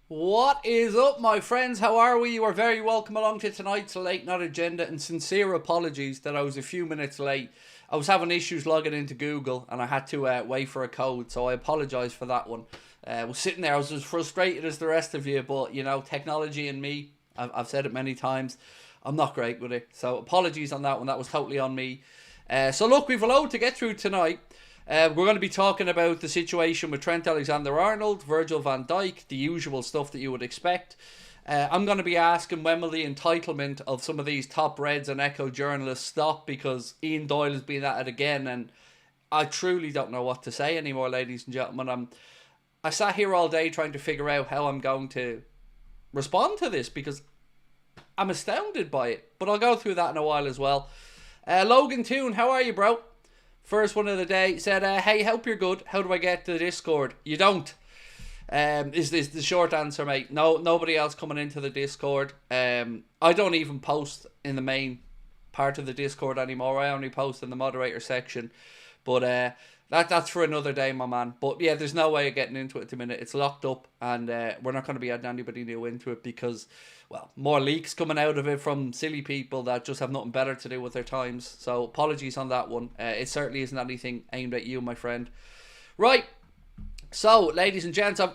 What is up, my friends? How are we? You are very welcome along to tonight's Late Night Agenda, and sincere apologies that I was a few minutes late. I was having issues logging into Google and I had to wait for a code, so I apologise for that one. I was sitting there, I was as frustrated as the rest of you, but you know, technology and me, I've said it many times, I'm not great with it. So apologies on that one, that was totally on me. So look, we've a load to get through tonight. We're going to be talking about the situation with Trent Alexander-Arnold, Virgil van Dijk, the usual stuff that you would expect. I'm going to be asking when will the entitlement of some of these top Reds and Echo journalists stop, because Ian Doyle has been at it again and I truly don't know what to say anymore, ladies and gentlemen. I sat here all day trying to figure out how I'm going to respond to this because I'm astounded by it, but I'll go through that in a while as well. Logan Toon, how are you, bro? First one of the day, said, hey, hope you're good. How do I get to the Discord? You don't. Is this the short answer, mate? No, nobody else coming into the Discord. I don't even post in the main part of the Discord anymore. I only post in the moderator section. But that's for another day, my man. But yeah, there's no way of getting into it at the minute. It's locked up, and we're not going to be adding anybody new into it because, well, more leaks coming out of it from silly people that just have nothing better to do with their times. So apologies on that one. It certainly isn't anything aimed at you, my friend. Right. So, ladies and gents, I've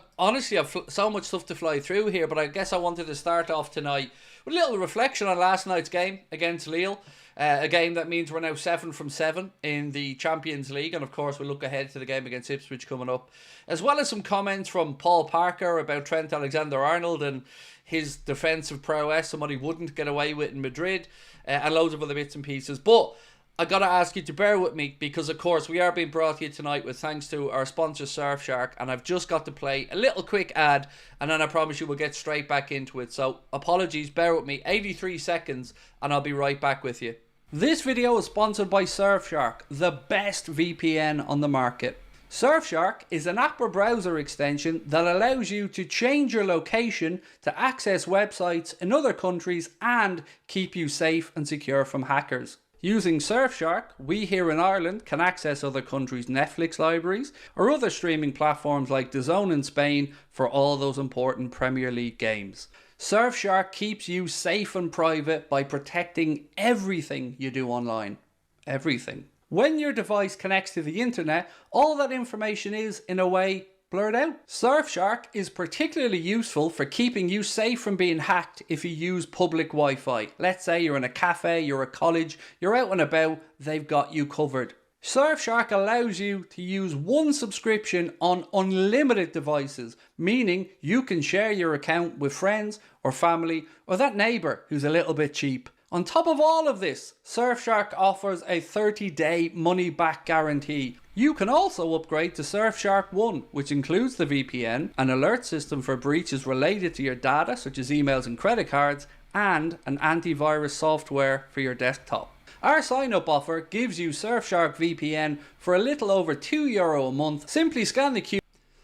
so much stuff to fly through here, but I guess I wanted to start off tonight with a little reflection on last night's game against Lille. A game that means we're now 7 from 7 in the Champions League, and of course we'll look ahead to the game against Ipswich coming up, as well as some comments from Paul Parker about Trent Alexander-Arnold and his defensive prowess and what he wouldn't get away with in Madrid, and loads of other bits and pieces. But I gotta ask you to bear with me because, of course, we are being brought to you tonight with thanks to our sponsor Surfshark, and I've just got to play a little quick ad, and then I promise you we'll get straight back into it. So apologies, bear with me, 83 seconds, and I'll be right back with you. This video is sponsored by Surfshark, the best VPN on the market. Surfshark is an app or browser extension that allows you to change your location to access websites in other countries and keep you safe and secure from hackers. Using Surfshark, we here in Ireland can access other countries' Netflix libraries or other streaming platforms like DAZN in Spain for all those important Premier League games. Surfshark keeps you safe and private by protecting everything you do online. Everything. When your device connects to the internet, all that information is, in a way, blurred out. Surfshark is particularly useful for keeping you safe from being hacked if you use public Wi-Fi. Let's say you're in a cafe, you're at college, you're out and about, they've got you covered. Surfshark allows you to use one subscription on unlimited devices, meaning you can share your account with friends or family or that neighbour who's a little bit cheap. On top of all of this, Surfshark offers a 30-day money-back guarantee. You can also upgrade to Surfshark One, which includes the VPN, an alert system for breaches related to your data, such as emails and credit cards, and an antivirus software for your desktop. Our sign-up offer gives you Surfshark VPN for a little over €2 a month. Simply scan the QR.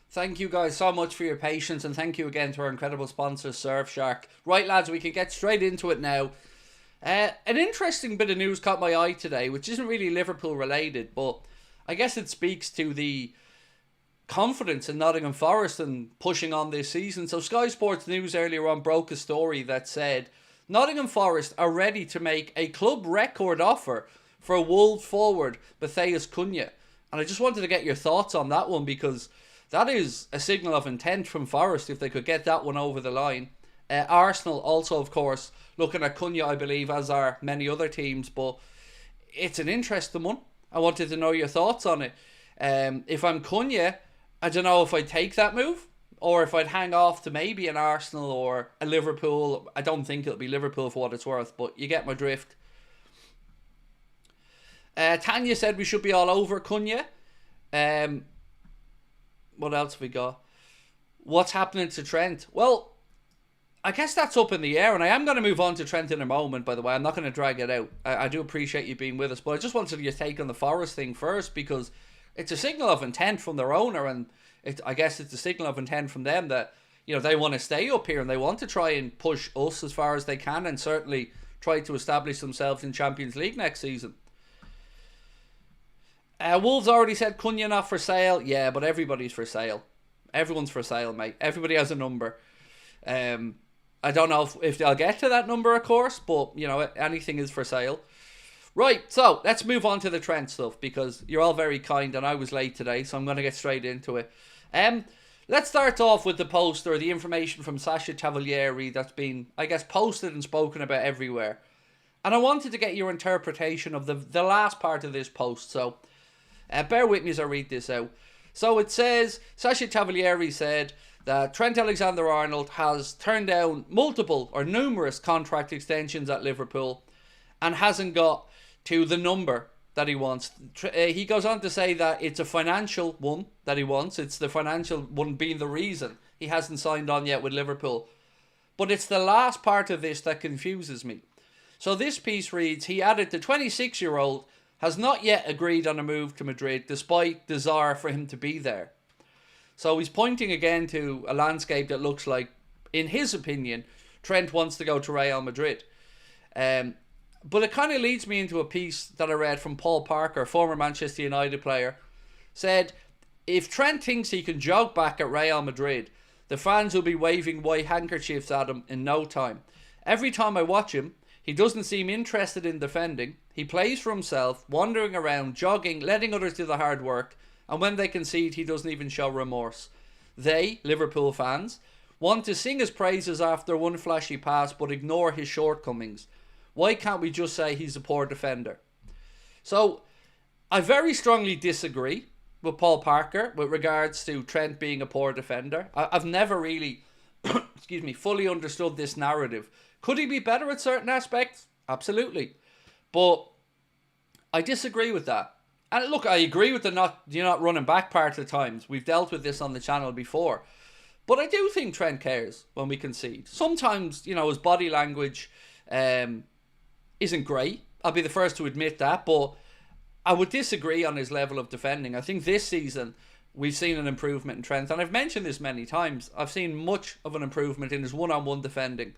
Thank you guys so much for your patience, and thank you again to our incredible sponsor, Surfshark. Right, lads, we can get straight into it now. An interesting bit of news caught my eye today, which isn't really Liverpool related, but I guess it speaks to the confidence in Nottingham Forest and pushing on this season. So Sky Sports News earlier on broke a story that said Nottingham Forest are ready to make a club record offer for Wolves forward Matheus Cunha. And I just wanted to get your thoughts on that one, because that is a signal of intent from Forest if they could get that one over the line. Arsenal also, of course, looking at Cunha, I believe, as are many other teams, but it's an interesting one. I wanted to know your thoughts on it. If I'm Cunha, I don't know if I'd take that move or if I'd hang off to maybe an Arsenal or a Liverpool. I don't think it'll be Liverpool for what it's worth, but you get my drift. Tanya said we should be all over Cunha. What else have we got? What's happening to Trent? Well, I guess that's up in the air, and I am going to move on to Trent in a moment, by the way. I'm not going to drag it out. I do appreciate you being with us, but I just wanted your take on the Forest thing first, because it's a signal of intent from their owner, and I guess it's a signal of intent from them that, you know, they want to stay up here and they want to try and push us as far as they can, and certainly try to establish themselves in Champions League next season. Wolves already said Cunha not for sale. Yeah, but everybody's for sale. Everyone's for sale, mate. Everybody has a number. I don't know if they'll get to that number, of course, but, you know, anything is for sale. Right, so let's move on to the Trent stuff, because you're all very kind and I was late today, so I'm going to get straight into it. Let's start off with the post, or the information from Sasha Cavalieri that's been, I guess, posted and spoken about everywhere. And I wanted to get your interpretation of the last part of this post, so bear with me as I read this out. So it says, Sasha Cavalieri said that Trent Alexander-Arnold has turned down multiple or numerous contract extensions at Liverpool and hasn't got to the number that he wants. He goes on to say that it's a financial one that he wants. It's the financial one being the reason he hasn't signed on yet with Liverpool. But it's the last part of this that confuses me. So this piece reads, he added the 26-year-old has not yet agreed on a move to Madrid despite desire for him to be there. So he's pointing again to a landscape that looks like, in his opinion, Trent wants to go to Real Madrid. But it kind of leads me into a piece that I read from Paul Parker, former Manchester United player, said, if Trent thinks he can jog back at Real Madrid, the fans will be waving white handkerchiefs at him in no time. Every time I watch him, he doesn't seem interested in defending. He plays for himself, wandering around, jogging, letting others do the hard work, and when they concede, he doesn't even show remorse. They, Liverpool fans, want to sing his praises after one flashy pass but ignore his shortcomings. Why can't we just say he's a poor defender? So, I very strongly disagree with Paul Parker with regards to Trent being a poor defender. I've never really, fully understood this narrative. Could he be better at certain aspects? Absolutely. But I disagree with that. And look, I agree with the not running back part of times. We've dealt with this on the channel before. But I do think Trent cares when we concede. Sometimes, his body language isn't great. I'll be the first to admit that. But I would disagree on his level of defending. I think this season we've seen an improvement in Trent. And I've mentioned this many times. I've seen much of an improvement in his one-on-one defending.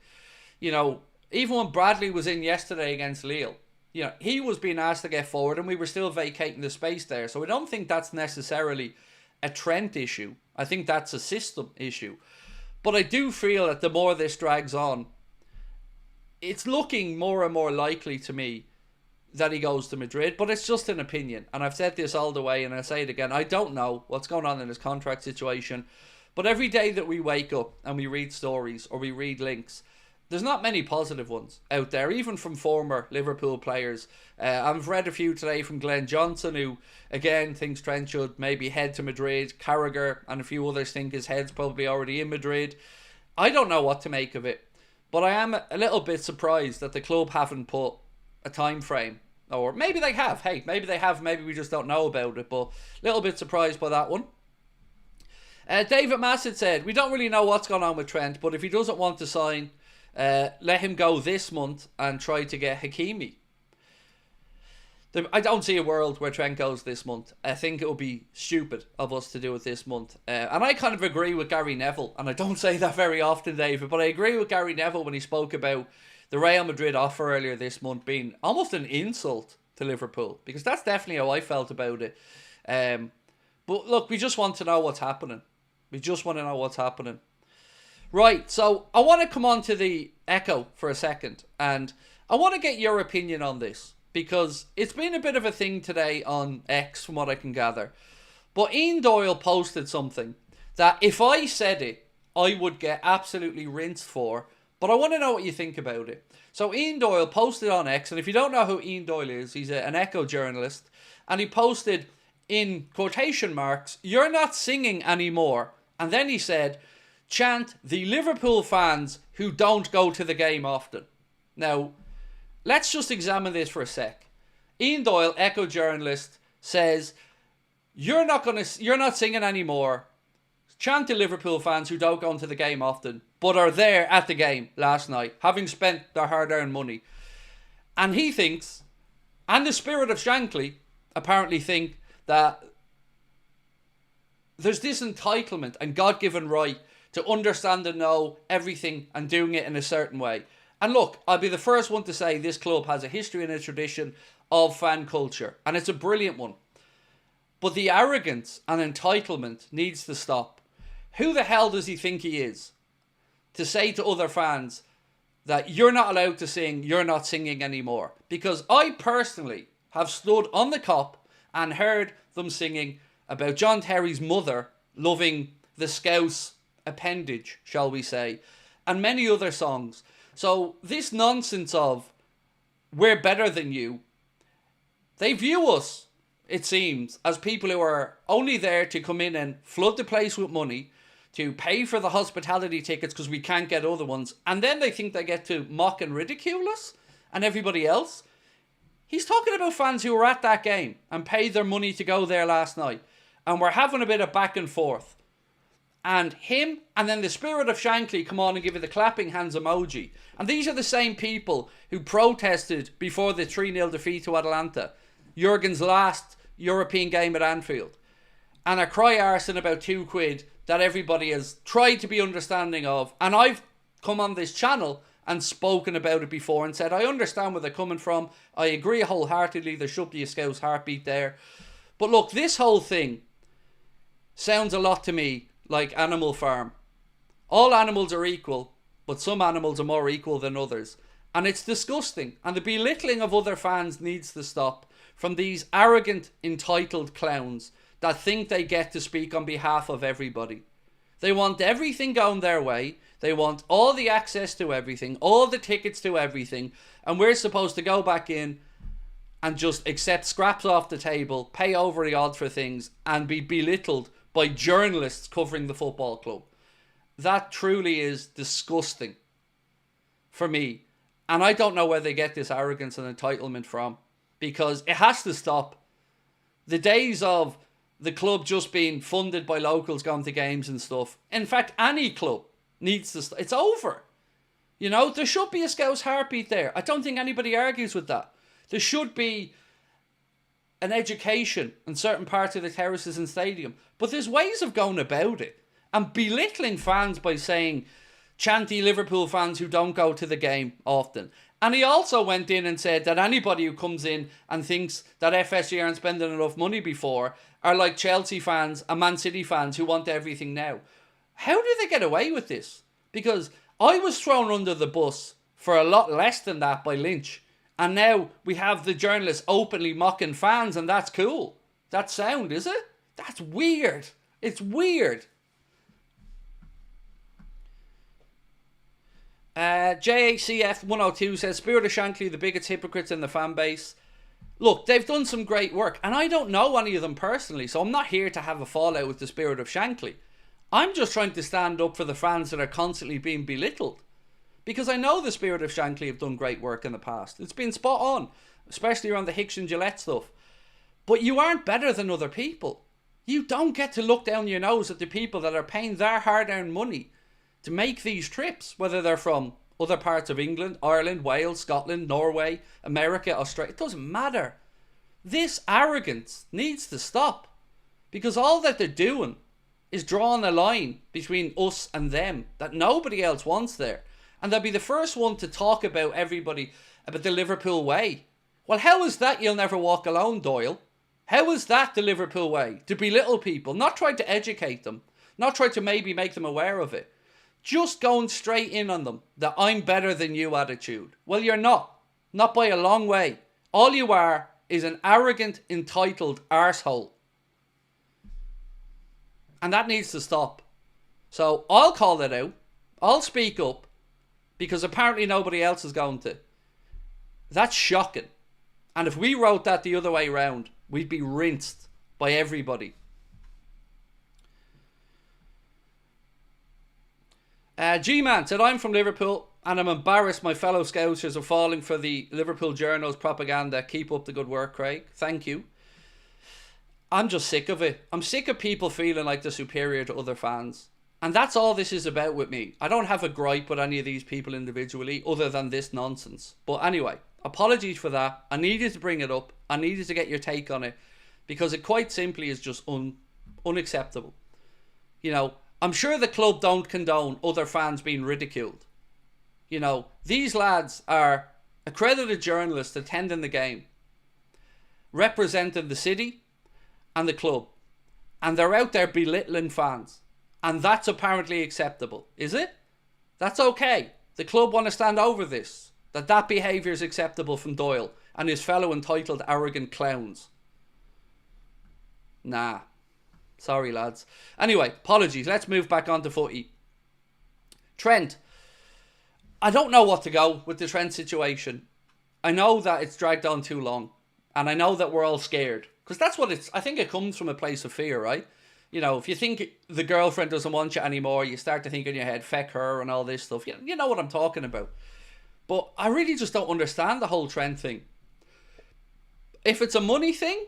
Even when Bradley was in yesterday against Lille, he was being asked to get forward and we were still vacating the space there. So I don't think that's necessarily a Trent issue. I think that's a system issue. But I do feel that the more this drags on, it's looking more and more likely to me that he goes to Madrid. But it's just an opinion. And I've said this all the way and I'll say it again. I don't know what's going on in his contract situation. But every day that we wake up and we read stories or we read links, there's not many positive ones out there, even from former Liverpool players. I've read a few today from Glenn Johnson, who, again, thinks Trent should maybe head to Madrid. Carragher and a few others think his head's probably already in Madrid. I don't know what to make of it, but I am a little bit surprised that the club haven't put a time frame. Or maybe they have. Hey, maybe they have. Maybe we just don't know about it, but a little bit surprised by that one. David Massett said, we don't really know what's going on with Trent, but if he doesn't want to sign, let him go this month and try to get Hakimi. I don't see a world where Trent goes this month. I think it would be stupid of us to do it this month. And I kind of agree with Gary Neville, and I don't say that very often, David, but I agree with Gary Neville when he spoke about the Real Madrid offer earlier this month being almost an insult to Liverpool, because that's definitely how I felt about it. But look, we just want to know what's happening. We just want to know what's happening. Right, so I want to come on to the Echo for a second, and I want to get your opinion on this, because it's been a bit of a thing today on X from what I can gather. But Ian Doyle posted something that if I said it, I would get absolutely rinsed for, but I want to know what you think about it. So Ian Doyle posted on X, and if you don't know who Ian Doyle is, he's an Echo journalist, and he posted, in quotation marks, "You're not singing anymore." And then he said, "Chant the Liverpool fans who don't go to the game often." Now, let's just examine this for a sec. Ian Doyle, Echo journalist, says, you're not singing anymore. Chant the Liverpool fans who don't go into the game often, but are there at the game last night, having spent their hard-earned money. And he thinks, and the spirit of Shankly apparently think, that there's this entitlement and God-given right to understand and know everything and doing it in a certain way. And look, I'll be the first one to say this club has a history and a tradition of fan culture, and it's a brilliant one. But the arrogance and entitlement needs to stop. Who the hell does he think he is? to say to other fans that you're not allowed to sing, you're not singing anymore. Because I personally have stood on the cop and heard them singing about John Terry's mother loving the Scouse appendage, shall we say, and many other songs. So this nonsense of we're better than you, they view us, it seems, as people who are only there to come in and flood the place with money, to pay for the hospitality tickets because we can't get other ones, and then they think they get to mock and ridicule us and everybody else. He's talking about fans who were at that game and paid their money to go there last night, and we're having a bit of back and forth. And him and then the spirit of Shankly come on and give you the clapping hands emoji. And these are the same people who protested before the 3-0 defeat to Atalanta, Jurgen's last European game at Anfield, and a cry arson about £2 that everybody has tried to be understanding of. And I've come on this channel and spoken about it before and said I understand where they're coming from. I agree wholeheartedly there should be a Scouse heartbeat there. But look, this whole thing sounds a lot to me like Animal Farm. All animals are equal, but some animals are more equal than others. And it's disgusting. And the belittling of other fans needs to stop from these arrogant, entitled clowns that think they get to speak on behalf of everybody. They want everything going their way. They want all the access to everything, all the tickets to everything. And we're supposed to go back in and just accept scraps off the table, pay over the odds for things, and be belittled by journalists covering the football club. That truly is disgusting for me. And I don't know where they get this arrogance and entitlement from, because it has to stop. The days of the club just being funded by locals going to games and stuff. In fact, any club needs to stop. It's over. You know, there should be a Scouse heartbeat there. I don't think anybody argues with that. There should be an education in certain parts of the terraces and stadium. But there's ways of going about it. And belittling fans by saying chanty Liverpool fans who don't go to the game often. And he also went in and said that anybody who comes in and thinks that FSG aren't spending enough money before are like Chelsea fans and Man City fans who want everything now. How did they get away with this? Because I was thrown under the bus for a lot less than that by Lynch. And now we have the journalists openly mocking fans, and that's cool. That's sound, is it? That's weird. It's weird. JACF 102 says, Spirit of Shankly, the biggest hypocrites in the fan base. Look, they've done some great work, and I don't know any of them personally, so I'm not here to have a fallout with the Spirit of Shankly. I'm just trying to stand up for the fans that are constantly being belittled. Because I know the Spirit of Shankly have done great work in the past. It's been spot on, especially around the Hicks and Gillette stuff. But you aren't better than other people. You don't get to look down your nose at the people that are paying their hard-earned money to make these trips, whether they're from other parts of England, Ireland, Wales, Scotland, Norway, America, Australia. It doesn't matter. This arrogance needs to stop, because all that they're doing is drawing a line between us and them that nobody else wants there. And they'll be the first one to talk about everybody, about the Liverpool way. Well, how is that you'll never walk alone, Doyle? How is that the Liverpool way? To belittle people, not try to educate them, not try to maybe make them aware of it. Just going straight in on them, the I'm better than you attitude. Well, you're not. Not by a long way. All you are is an arrogant, entitled arsehole. And that needs to stop. So I'll call it out. I'll speak up. Because apparently nobody else is going to. That's shocking. And if we wrote that the other way round, we'd be rinsed by everybody. G-Man said, I'm from Liverpool and I'm embarrassed my fellow Scousers are falling for the Liverpool journals propaganda. Keep up the good work, Craig. Thank you. I'm just sick of it. I'm sick of people feeling like they're superior to other fans. And that's all this is about with me. I don't have a gripe with any of these people individually other than this nonsense. But anyway, apologies for that. I needed to bring it up. I needed to get your take on it. Because it quite simply is just unacceptable. You know, I'm sure the club don't condone other fans being ridiculed. You know, these lads are accredited journalists attending the game, representing the city and the club. And they're out there belittling fans. And that's apparently acceptable, is it? That's okay. The club want to stand over this. That behaviour is acceptable from Doyle and his fellow entitled arrogant clowns. Nah. Sorry, lads. Anyway, apologies. Let's move back on to footy. Trent. I don't know what to go with the Trent situation. I know that it's dragged on too long. And I know that we're all scared. Because that's what it's... I think it comes from a place of fear, right? You know, if you think the girlfriend doesn't want you anymore, you start to think in your head, feck her and all this stuff. You know what I'm talking about. But I really just don't understand the whole Trent thing. If it's a money thing,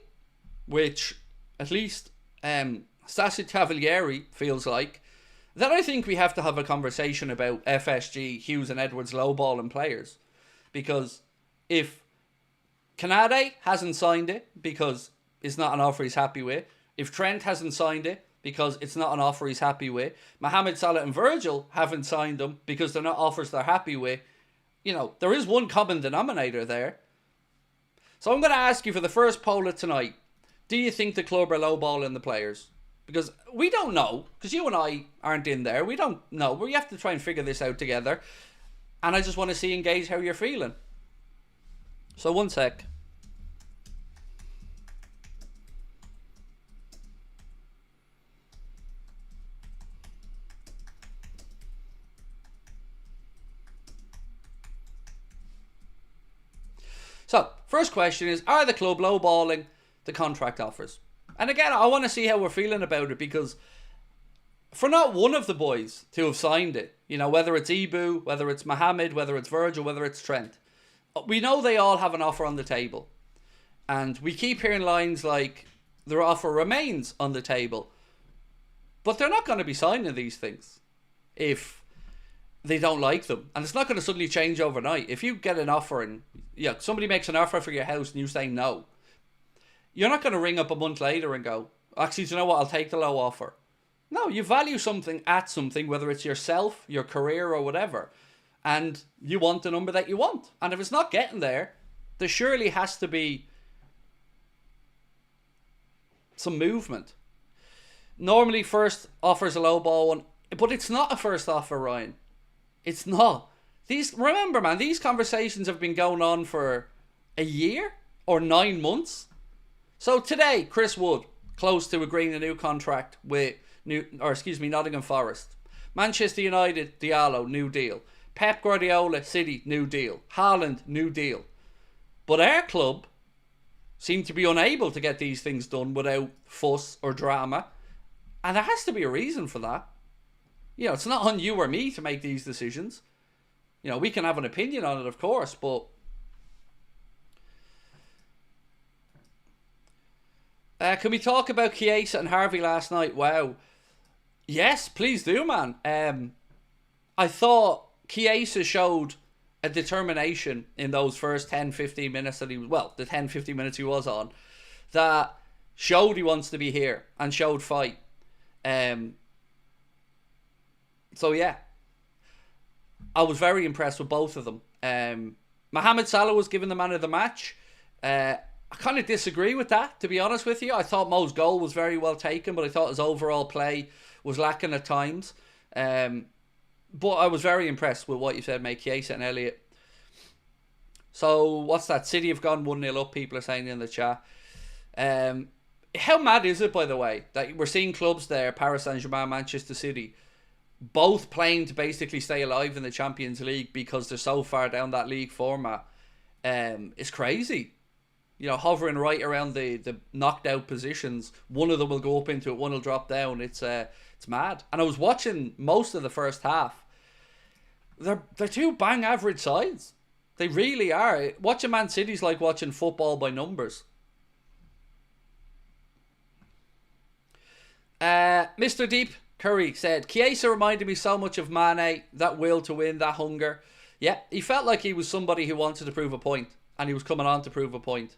which at least Stassi Cavalieri feels like, then I think we have to have a conversation about FSG, Hughes and Edwards lowballing players. Because if Canade hasn't signed it because it's not an offer he's happy with, if Trent hasn't signed it because it's not an offer he's happy with, Mohamed Salah and Virgil haven't signed them because they're not offers they're happy with, you know, there is one common denominator there. So I'm going to ask you for the first poll of tonight, do you think the club are lowballing the players? Because we don't know, because you and I aren't in there. We don't know. We have to try and figure this out together. And I just want to see, engage how you're feeling. So one sec. So, first question is, are the club lowballing the contract offers? And again, I want to see how we're feeling about it, because for not one of the boys to have signed it, you know, whether it's Ibu, whether it's Mohamed, whether it's Virgil, whether it's Trent, we know they all have an offer on the table. And we keep hearing lines like, their offer remains on the table. But they're not going to be signing these things if they don't like them. And it's not going to suddenly change overnight. If you get an offer and somebody makes an offer for your house and you say no, you're not going to ring up a month later and go, actually, do you know what, I'll take the low offer. No, you value something at something, whether it's yourself, your career or whatever, and you want the number that you want. And if it's not getting there, there surely has to be some movement. Normally first offer's a low ball one, but it's not a first offer, Ryan. It's not. Remember, man, these conversations have been going on for a year or 9 months. So today, Chris Wood, close to agreeing a new contract with Nottingham Forest. Manchester United, Diallo, new deal. Pep Guardiola, City, new deal. Haaland, new deal. But our club seem to be unable to get these things done without fuss or drama. And there has to be a reason for that. You know, it's not on you or me to make these decisions. You know, we can have an opinion on it, of course, but can we talk about Chiesa and Harvey last night? Wow. Yes, please do, man. I thought Chiesa showed a determination in those first 10-15 minutes that the 10-15 minutes he was on, that showed he wants to be here and showed fight. So yeah, I was very impressed with both of them. Mohamed Salah was given the man of the match. I kind of disagree with that, to be honest with you. I thought Mo's goal was very well taken, but I thought his overall play was lacking at times. But I was very impressed with what you said, mate, Chiesa and Elliott. So, what's that? City have gone 1-0 up, people are saying in the chat. How mad is it, by the way, that we're seeing clubs there, Paris Saint-Germain, Manchester City, both playing to basically stay alive in the Champions League because they're so far down that league format. It's crazy. You know, hovering right around the knocked out positions. One of them will go up into it, one will drop down. It's mad. And I was watching most of the first half. They're two bang average sides. They really are. Watching Man City's like watching football by numbers. Mr. Deep Curry said, Chiesa reminded me so much of Mane, that will to win, that hunger. Yeah, he felt like he was somebody who wanted to prove a point, and he was coming on to prove a point.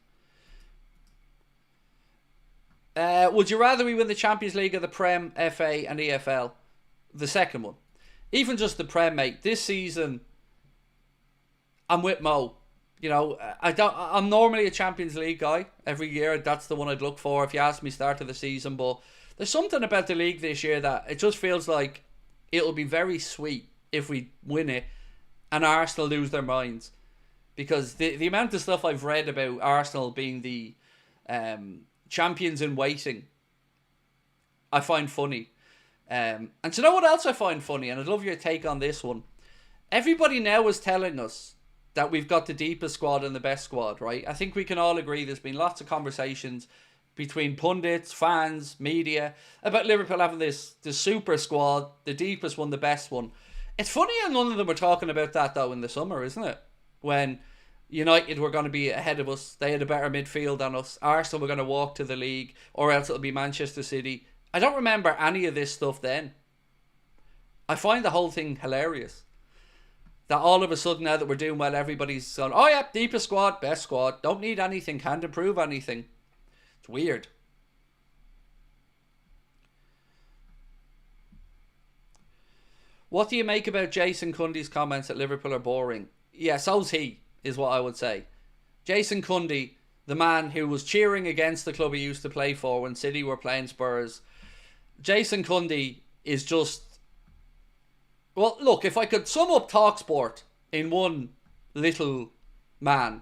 Would you rather we win the Champions League or the Prem, FA and EFL? The second one. Even just the Prem, mate. This season, I'm with Mo. You know, I'm normally a Champions League guy every year. That's the one I'd look for if you ask me start of the season, but there's something about the league this year that it just feels like it'll be very sweet if we win it, and Arsenal lose their minds. Because the amount of stuff I've read about Arsenal being the champions in waiting, I find funny. And do you know what else I find funny? And I'd love your take on this one. Everybody now is telling us that we've got the deepest squad and the best squad, right? I think we can all agree there's been lots of conversations between pundits, fans, media, about Liverpool having this super squad, the deepest one, the best one. It's funny how none of them were talking about that, though, in the summer, isn't it? When United were going to be ahead of us, they had a better midfield than us, Arsenal were going to walk to the league, or else it'll be Manchester City. I don't remember any of this stuff then. I find the whole thing hilarious. That all of a sudden, now that we're doing well, everybody's going, oh yeah, deepest squad, best squad, don't need anything, can't improve anything. It's weird. What do you make about Jason Cundy's comments that Liverpool are boring? Yeah, so's he, is what I would say. Jason Cundy, the man who was cheering against the club he used to play for when City were playing Spurs. Jason Cundy is just... Well, look, if I could sum up TalkSport in one little man,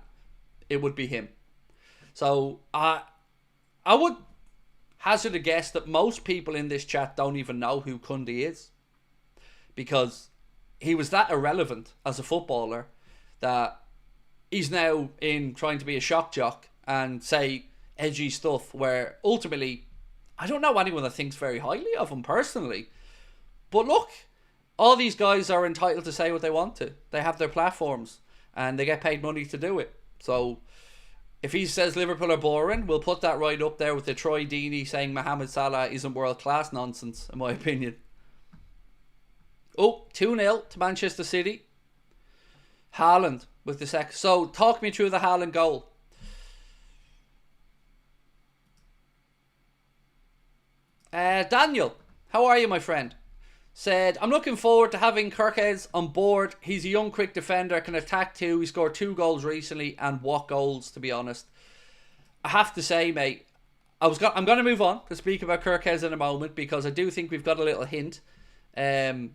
it would be him. So, I would hazard a guess that most people in this chat don't even know who Cundy is. Because he was that irrelevant as a footballer that he's now in trying to be a shock jock and say edgy stuff where ultimately I don't know anyone that thinks very highly of him personally. But look, all these guys are entitled to say what they want to. They have their platforms and they get paid money to do it. So if he says Liverpool are boring, we'll put that right up there with the Troy Deeney saying Mohamed Salah isn't world class nonsense, in my opinion. Oh, 2-0 to Manchester City. Haaland with the second. So talk me through the Haaland goal. Daniel, how are you, my friend? Said, I'm looking forward to having KERKEZ on board. He's a young, quick defender, can attack too. He scored 2 goals recently, and what goals, to be honest. I have to say, mate, I'm going to move on to speak about KERKEZ in a moment, because I do think we've got a little hint as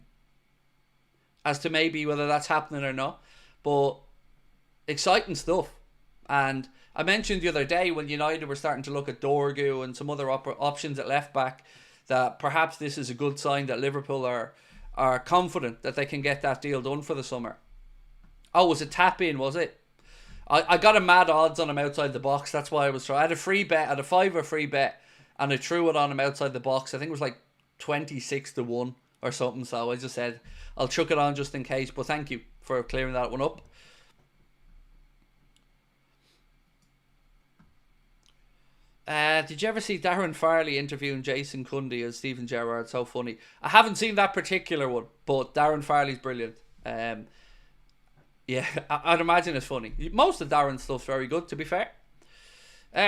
to maybe whether that's happening or not. But exciting stuff. And I mentioned the other day when United were starting to look at Dorgu and some other options at left back, that perhaps this is a good sign that Liverpool are confident that they can get that deal done for the summer. Oh, was it tap in, was it? I got a mad odds on him outside the box. That's why I was trying. I had a free bet, I had a $5 free bet, and I threw it on him outside the box. I think it was like 26-1 or something. So I just said I'll chuck it on just in case. But thank you for clearing that one up. Did you ever see Darren Farley interviewing Jason Cundy as Steven Gerrard? So funny. I haven't seen that particular one, but Darren Farley's brilliant. Yeah, I'd imagine it's funny. Most of Darren's stuff's very good, to be fair.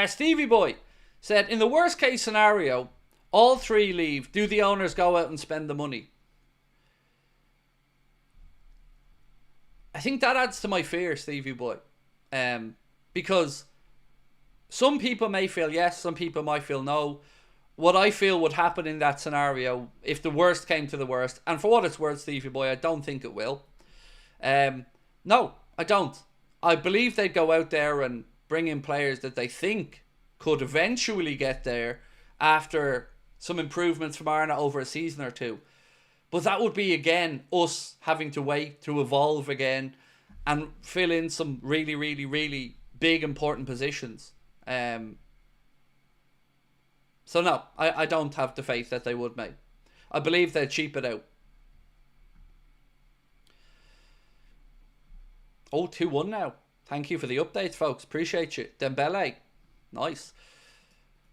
Stevie Boy said, in the worst case scenario, all 3 leave. Do the owners go out and spend the money? I think that adds to my fear, Stevie Boy. Because some people may feel yes, some people might feel no. What I feel would happen in that scenario, if the worst came to the worst, and for what it's worth, Stevie Boy, I don't think it will. No, I don't. I believe they'd go out there and bring in players that they think could eventually get there after some improvements from Arna over a season or 2. But that would be, again, us having to wait to evolve again and fill in some really, really, really big, important positions. So no, I don't have the faith that they would, mate. I believe they'd cheap it out. Oh, 2-1 now. Thank you for the updates, folks. Appreciate you. Dembele. Nice.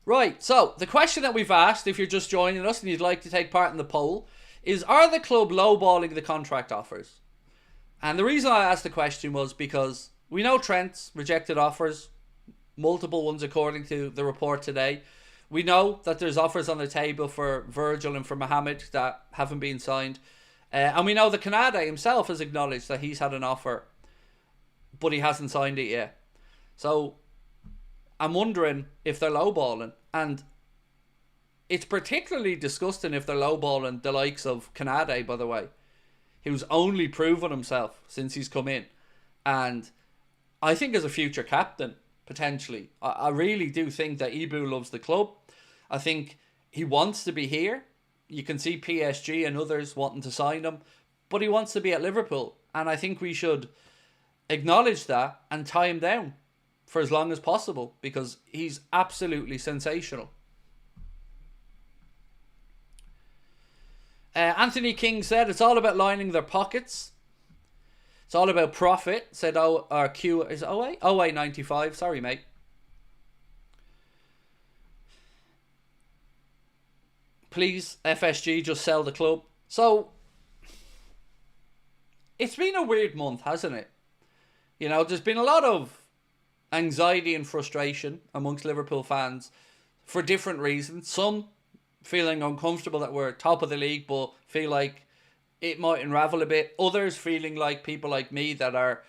Right, so the question that we've asked, if you're just joining us and you'd like to take part in the poll, is, are the club lowballing the contract offers? And the reason I asked the question was because we know Trent's rejected offers, multiple ones according to the report today. We know that there's offers on the table for Virgil and for Mohamed that haven't been signed. And we know that Canada himself has acknowledged that he's had an offer, but he hasn't signed it yet. So I'm wondering if they're lowballing. And it's particularly disgusting if they're lowballing the likes of Canada, by the way. who's only proven himself since he's come in. And I think as a future captain, potentially. I really do think that Ibu loves the club. I think he wants to be here. You can see PSG and others wanting to sign him. But he wants to be at Liverpool. And I think we should acknowledge that and tie him down for as long as possible, because he's absolutely sensational. Anthony King said it's all about lining their pockets. It's all about profit, said Q. Is it 08? 0895. Sorry, mate. Please, FSG, just sell the club. So, it's been a weird month, hasn't it? You know, there's been a lot of anxiety and frustration amongst Liverpool fans for different reasons. Some feeling uncomfortable that we're top of the league, but feel like it might unravel a bit. Others feeling like people like me that are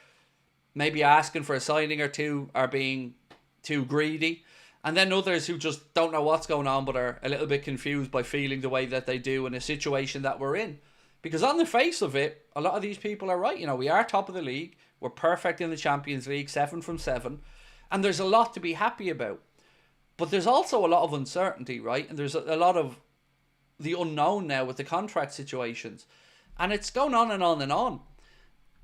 maybe asking for a signing or two are being too greedy. And then others who just don't know what's going on but are a little bit confused by feeling the way that they do in a situation that we're in. Because on the face of it, a lot of these people are right. You know, we are top of the league. We're perfect in the Champions League, 7 from 7. And there's a lot to be happy about. But there's also a lot of uncertainty, right? And there's a lot of the unknown now with the contract situations. And it's going on and on and on.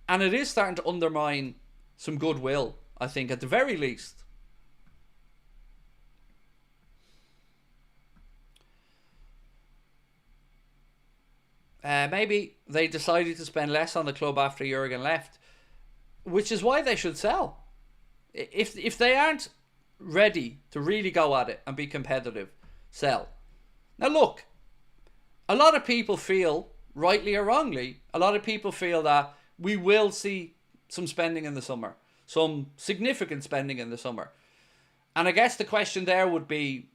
And it is starting to undermine some goodwill, I think, at the very least. Maybe they decided to spend less on the club after Jurgen left, which is why they should sell. If they aren't ready to really go at it and be competitive, sell. Now look, a lot of people feel, rightly or wrongly, a lot of people feel that we will see some spending in the summer, some significant spending in the summer. And I guess the question there would be,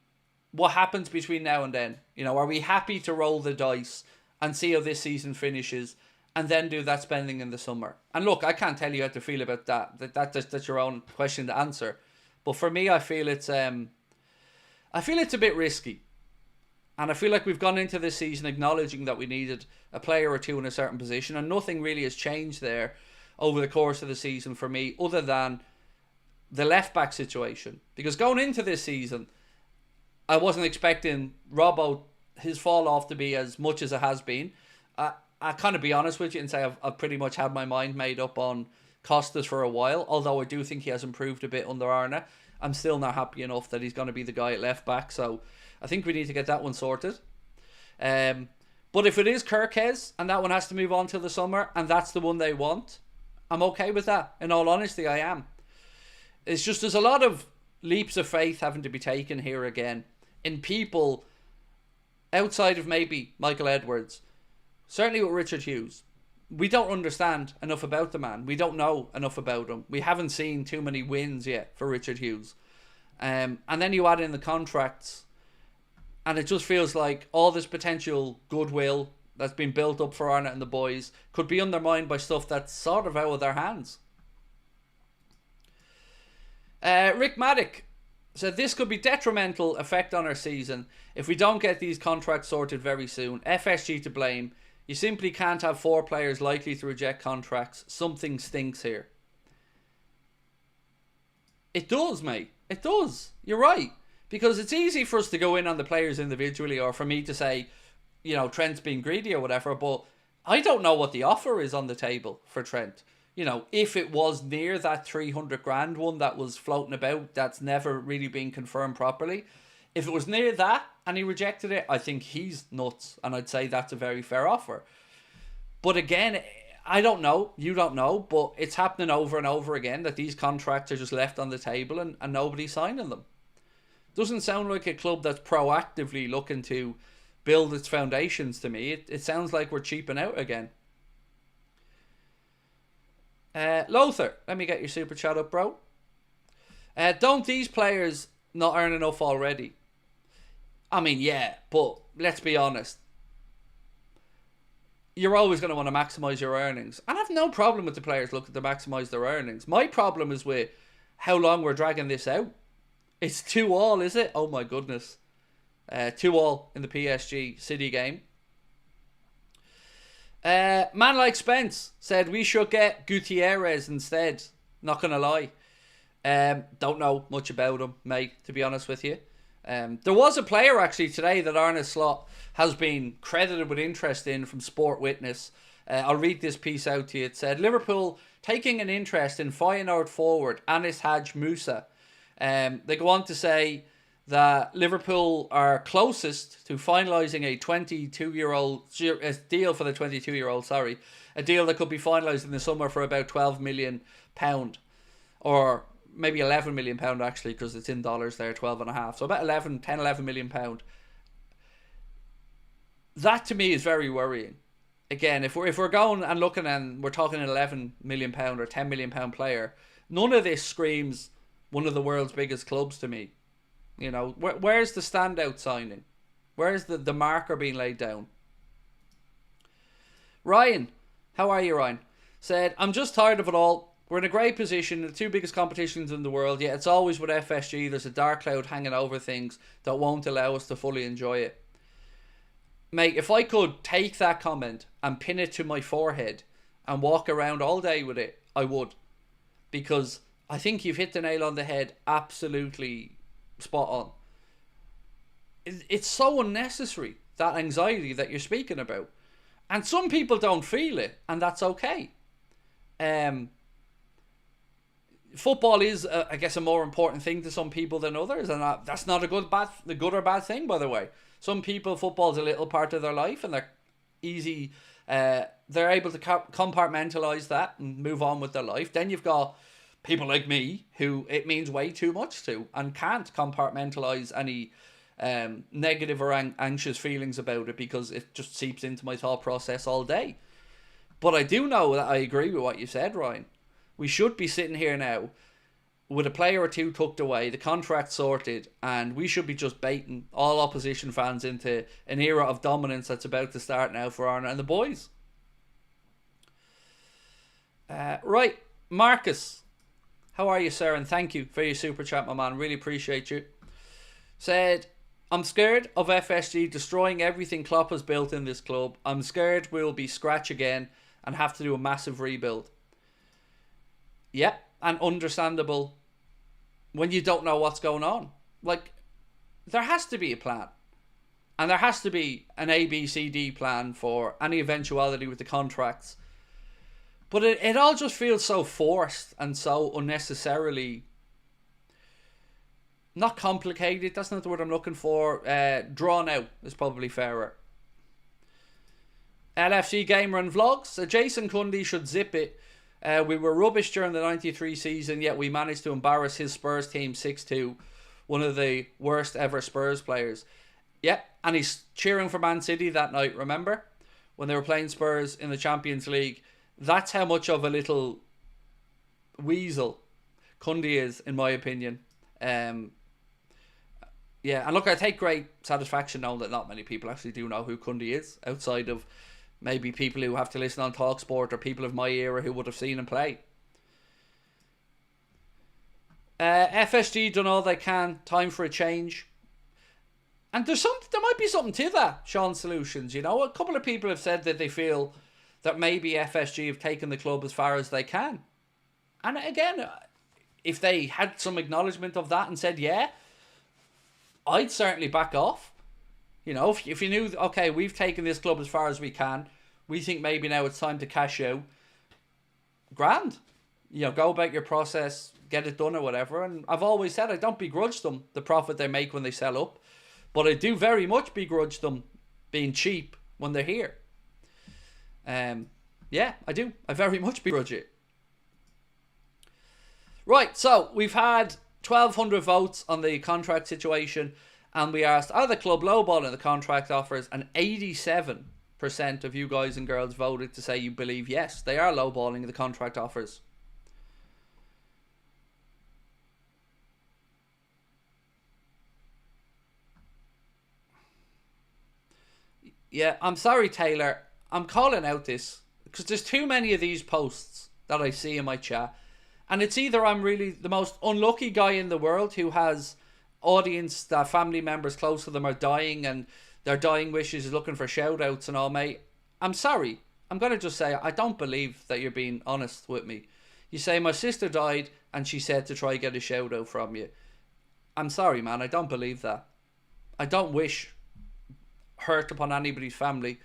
what happens between now and then? You know, are we happy to roll the dice and see how this season finishes and then do that spending in the summer? And look, I can't tell you how to feel about that. That's your own question to answer. But for me, I feel it's a bit risky. And I feel like we've gone into this season acknowledging that we needed a player or two in a certain position, and nothing really has changed there over the course of the season for me, other than the left-back situation. Because going into this season, I wasn't expecting Robbo, his fall off, to be as much as it has been. I kind of be honest with you and say I've pretty much had my mind made up on Costas for a while, although I do think he has improved a bit under Arne. I'm still not happy enough that he's going to be the guy at left back, so I think we need to get that one sorted. But if it is KERKEZ and that one has to move on till the summer and that's the one they want, I'm okay with that. In all honesty, I am. It's just there's a lot of leaps of faith having to be taken here again in people outside of maybe Michael Edwards. Certainly with Richard Hughes. We don't understand enough about the man. We don't know enough about him. We haven't seen too many wins yet for Richard Hughes. And then you add in the contracts, and it just feels like all this potential goodwill that's been built up for Arnott and the boys could be undermined by stuff that's sort of out of their hands. Rick Maddock said this could be detrimental effect on our season if we don't get these contracts sorted very soon. FSG to blame. You simply can't have 4 players likely to reject contracts. Something stinks here. It does, mate. It does. You're right. Because it's easy for us to go in on the players individually, or for me to say, you know, Trent's being greedy or whatever, but I don't know what the offer is on the table for Trent. You know, if it was near that 300 grand one that was floating about, that's never really been confirmed properly. If it was near that and he rejected it, I think he's nuts. And I'd say that's a very fair offer. But again, I don't know. You don't know. But it's happening over and over again that these contracts are just left on the table and nobody's signing them. Doesn't sound like a club that's proactively looking to build its foundations to me. It sounds like we're cheaping out again. Lothar, let me get your super chat up, bro. Don't these players not earn enough already? I mean, yeah, but let's be honest. You're always going to want to maximise your earnings. And I have no problem with the players looking to maximise their earnings. My problem is with how long we're dragging this out. It's 2-2, is it? Oh my goodness. 2-2 in the PSG City game. Man like Spence said we should get Gutierrez instead. Not gonna lie. Don't know much about him, mate, to be honest with you. There was a player actually today that Arne Slot has been credited with interest in from Sport Witness. I'll read this piece out to you. It said, Liverpool taking an interest in Feyenoord forward Anis Hadj Musa. They go on to say that Liverpool are closest to finalising a 22-year-old deal for the 22-year-old, a deal that could be finalised in the summer for about £12 million, or maybe £11 million actually, because it's in dollars there, 12 and a half. So about 11 million pound. That to me is very worrying. Again, if we're going and looking and we're talking an £11 million or £10 million player, none of this screams one of the world's biggest clubs to me. You know, where's the standout signing? Where's the marker being laid down? Ryan, how are you, Ryan? Said, I'm just tired of it all. We're in a great position, the two biggest competitions in the world, yet it's always with FSG, there's a dark cloud hanging over things that won't allow us to fully enjoy it. Mate, if I could take that comment and pin it to my forehead and walk around all day with it, I would. Because I think you've hit the nail on the head, absolutely spot on. It's so unnecessary, that anxiety that you're speaking about. And some people don't feel it, and that's okay. Football is, I guess, a more important thing to some people than others, and that's not a good or bad thing, by the way. Some people, football's a little part of their life, and they're easy. They're able to compartmentalize that and move on with their life. Then you've got people like me who it means way too much to and can't compartmentalize any negative or anxious feelings about it because it just seeps into my thought process all day. But I do know that I agree with what you said, Ryan. We should be sitting here now with a player or two tucked away, the contract sorted, and we should be just baiting all opposition fans into an era of dominance that's about to start now for Arne and the boys. Right, Marcus. How are you, sir? And thank you for your super chat, my man. Really appreciate you. Said, I'm scared of FSG destroying everything Klopp has built in this club. I'm scared we'll be scratch again and have to do a massive rebuild. Yep, and understandable when you don't know what's going on. Like, there has to be a plan. And there has to be an A, B, C, D plan for any eventuality with the contracts. But it all just feels so forced and so unnecessarily, not complicated, that's not the word I'm looking for, drawn out is probably fairer. LFC Gamer and Vlogs, Jason Cundy should zip it. We were rubbish during the 93 season, yet we managed to embarrass his Spurs team 6-2. One of the worst ever Spurs players. Yep, and he's cheering for Man City that night, remember? When they were playing Spurs in the Champions League. That's how much of a little weasel Cundy is, in my opinion. Yeah, and look, I take great satisfaction knowing that not many people actually do know who Cundy is, outside of maybe people who have to listen on TalkSport or people of my era who would have seen him play. FSG done all they can. Time for a change. And there might be something to that, Sean Solutions. You know, a couple of people have said that they feel that maybe FSG have taken the club as far as they can. And again, if they had some acknowledgement of that and said, yeah, I'd certainly back off. You know, if you knew, okay, we've taken this club as far as we can, we think maybe now it's time to cash out, grand. You know, go about your process, get it done or whatever. And I've always said I don't begrudge them the profit they make when they sell up. But I do very much begrudge them being cheap when they're here. Yeah, I do. I very much begrudge it. Right, so we've had 1,200 votes on the contract situation. And we asked, are the club lowballing the contract offers? And 87% of you guys and girls voted to say you believe yes, they are lowballing the contract offers. Yeah, I'm sorry, Taylor. I'm calling out this because there's too many of these posts that I see in my chat. And it's either I'm really the most unlucky guy in the world who has audience that family members close to them are dying and their dying wishes is looking for shout outs and all, mate. I'm sorry. I'm going to just say, I don't believe that you're being honest with me. You say, my sister died and she said to try get a shout out from you. I'm sorry, man. I don't believe that. I don't wish hurt upon anybody's family.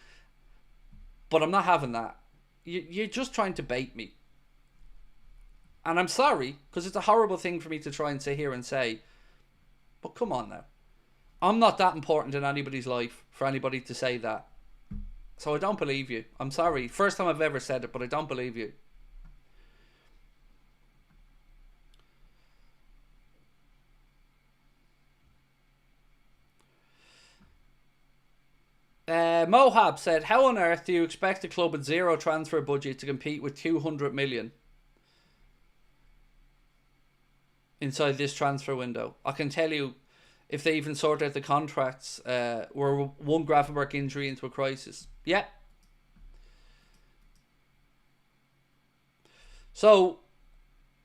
But I'm not having that. You're just trying to bait me. And I'm sorry, because it's a horrible thing for me to try and sit here and say. But come on now. I'm not that important in anybody's life for anybody to say that. So I don't believe you. I'm sorry. First time I've ever said it, but I don't believe you. Mohab said, how on earth do you expect a club with zero transfer budget to compete with 200 million inside this transfer window? I can tell you, if they even sort out the contracts, we're one Gravenberch injury into a crisis. Yeah. So,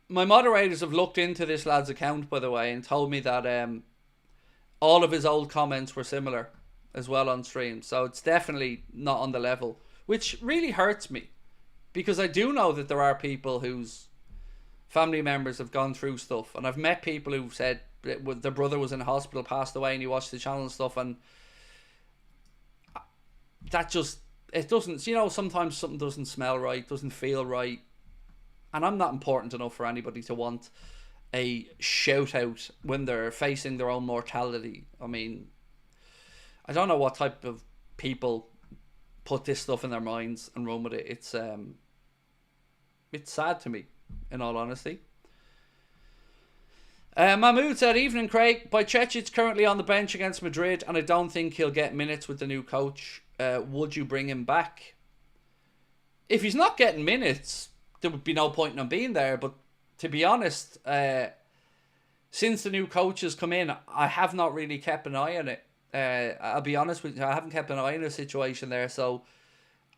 my moderators have looked into this lad's account, by the way, and told me that all of his old comments were similar as well on stream. So it's definitely not on the level, which really hurts me, because I do know that there are people whose family members have gone through stuff, and I've met people who've said their brother was in hospital, passed away, and he watched the channel and stuff, and that just, it doesn't, you know, sometimes something doesn't smell right, doesn't feel right, and I'm not important enough for anybody to want a shout out when they're facing their own mortality. I mean, I don't know what type of people put this stuff in their minds and run with it. It's sad to me, in all honesty. Mahmood said, evening Craig, Bajcetic's currently on the bench against Madrid and I don't think he'll get minutes with the new coach. Would you bring him back? If he's not getting minutes, there would be no point in him being there, but to be honest, since the new coach has come in, I have not really kept an eye on it. I'll be honest with you, I haven't kept an eye on the situation there, so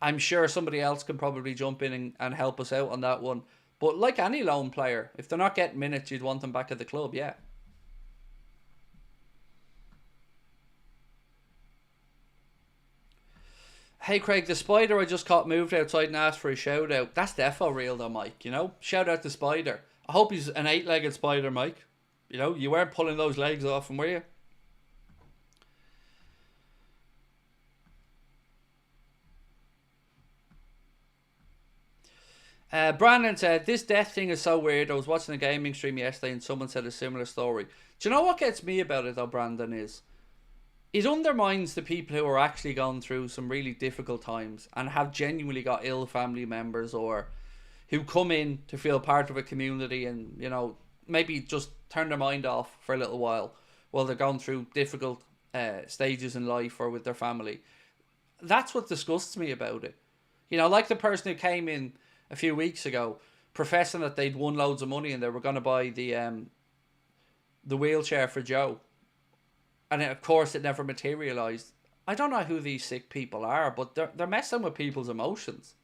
I'm sure somebody else can probably jump in and help us out on that one. But like any loan player, if they're not getting minutes, you'd want them back at the club, yeah. Hey Craig, the spider I just caught moved outside and asked for a shout out. That's defo real though, Mike, you know? Shout out to Spider. I hope he's an 8-legged spider, Mike. You know, you weren't pulling those legs off him, were you? Brandon said, this death thing is so weird. I was watching a gaming stream yesterday and someone said a similar story. Do you know what gets me about it though, Brandon, is it undermines the people who are actually going through some really difficult times and have genuinely got ill family members, or who come in to feel part of a community and, you know, maybe just turn their mind off for a little while they're going through difficult stages in life or with their family. That's what disgusts me about it. You know, like the person who came in a few weeks ago professing that they'd won loads of money and they were going to buy the wheelchair for Joe. And of course it never materialised. I don't know who these sick people are, but they're messing with people's emotions.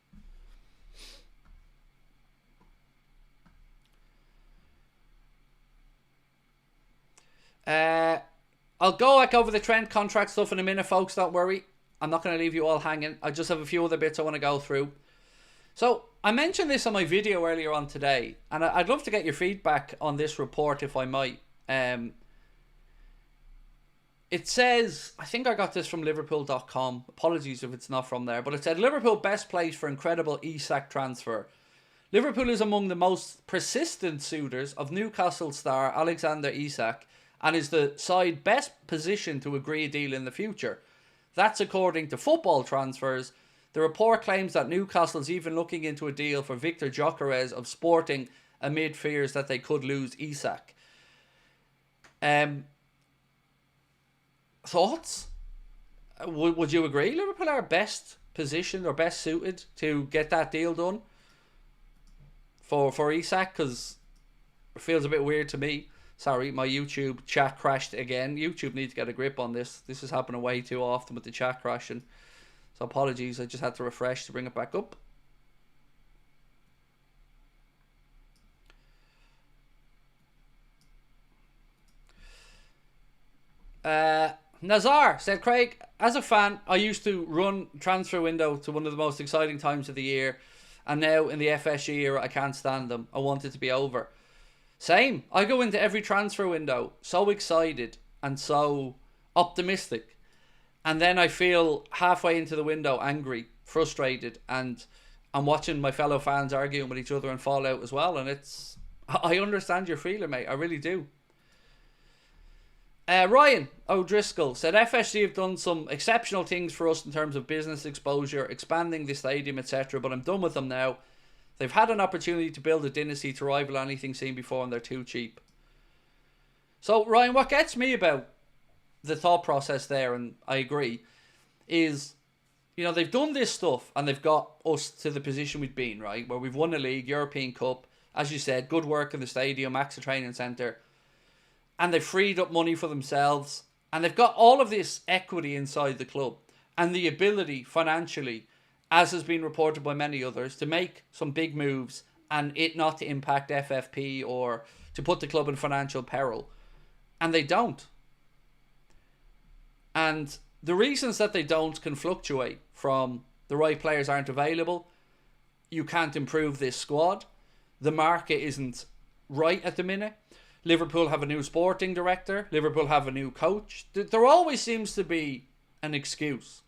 I'll go back over the Trent contract stuff in a minute, folks. Don't worry. I'm not going to leave you all hanging. I just have a few other bits I want to go through. So, I mentioned this on my video earlier on today, and I'd love to get your feedback on this report if I might. It says, I think I got this from Liverpool.com. Apologies if it's not from there. But it said, Liverpool best place for incredible Isak transfer. Liverpool is among the most persistent suitors of Newcastle star Alexander Isak and is the side best positioned to agree a deal in the future. That's according to Football Transfers. The report claims that Newcastle's even looking into a deal for Victor Gyökeres of Sporting amid fears that they could lose Isak. Thoughts? Would you agree Liverpool are best positioned or best suited to get that deal done for Isak? Because it feels a bit weird to me. Sorry, my YouTube chat crashed again. YouTube needs to get a grip on this. This is happening way too often with the chat crashing. So apologies, I just had to refresh to bring it back up. Nazar said, Craig, as a fan, I used to run transfer window to one of the most exciting times of the year, and now in the FSG era, I can't stand them. I want it to be over. Same. I go into every transfer window so excited and so optimistic, and then I feel halfway into the window angry, frustrated, and I'm watching my fellow fans arguing with each other and fall out as well. And I understand your feeling, mate. I really do. Ryan O'Driscoll said FSG have done some exceptional things for us in terms of business exposure, expanding the stadium, etc. But I'm done with them now. They've had an opportunity to build a dynasty to rival anything seen before, and they're too cheap. So, Ryan, what gets me about the thought process there, and I agree, is, you know, they've done this stuff and they've got us to the position we've been, right? Where we've won a league, European Cup, as you said, good work in the stadium, AXA Training Centre, and they've freed up money for themselves, and they've got all of this equity inside the club and the ability financially, as has been reported by many others, to make some big moves and it not to impact FFP or to put the club in financial peril. And they don't. And the reasons that they don't can fluctuate from the right players aren't available, you can't improve this squad, the market isn't right at the minute, Liverpool have a new sporting director, Liverpool have a new coach. There always seems to be an excuse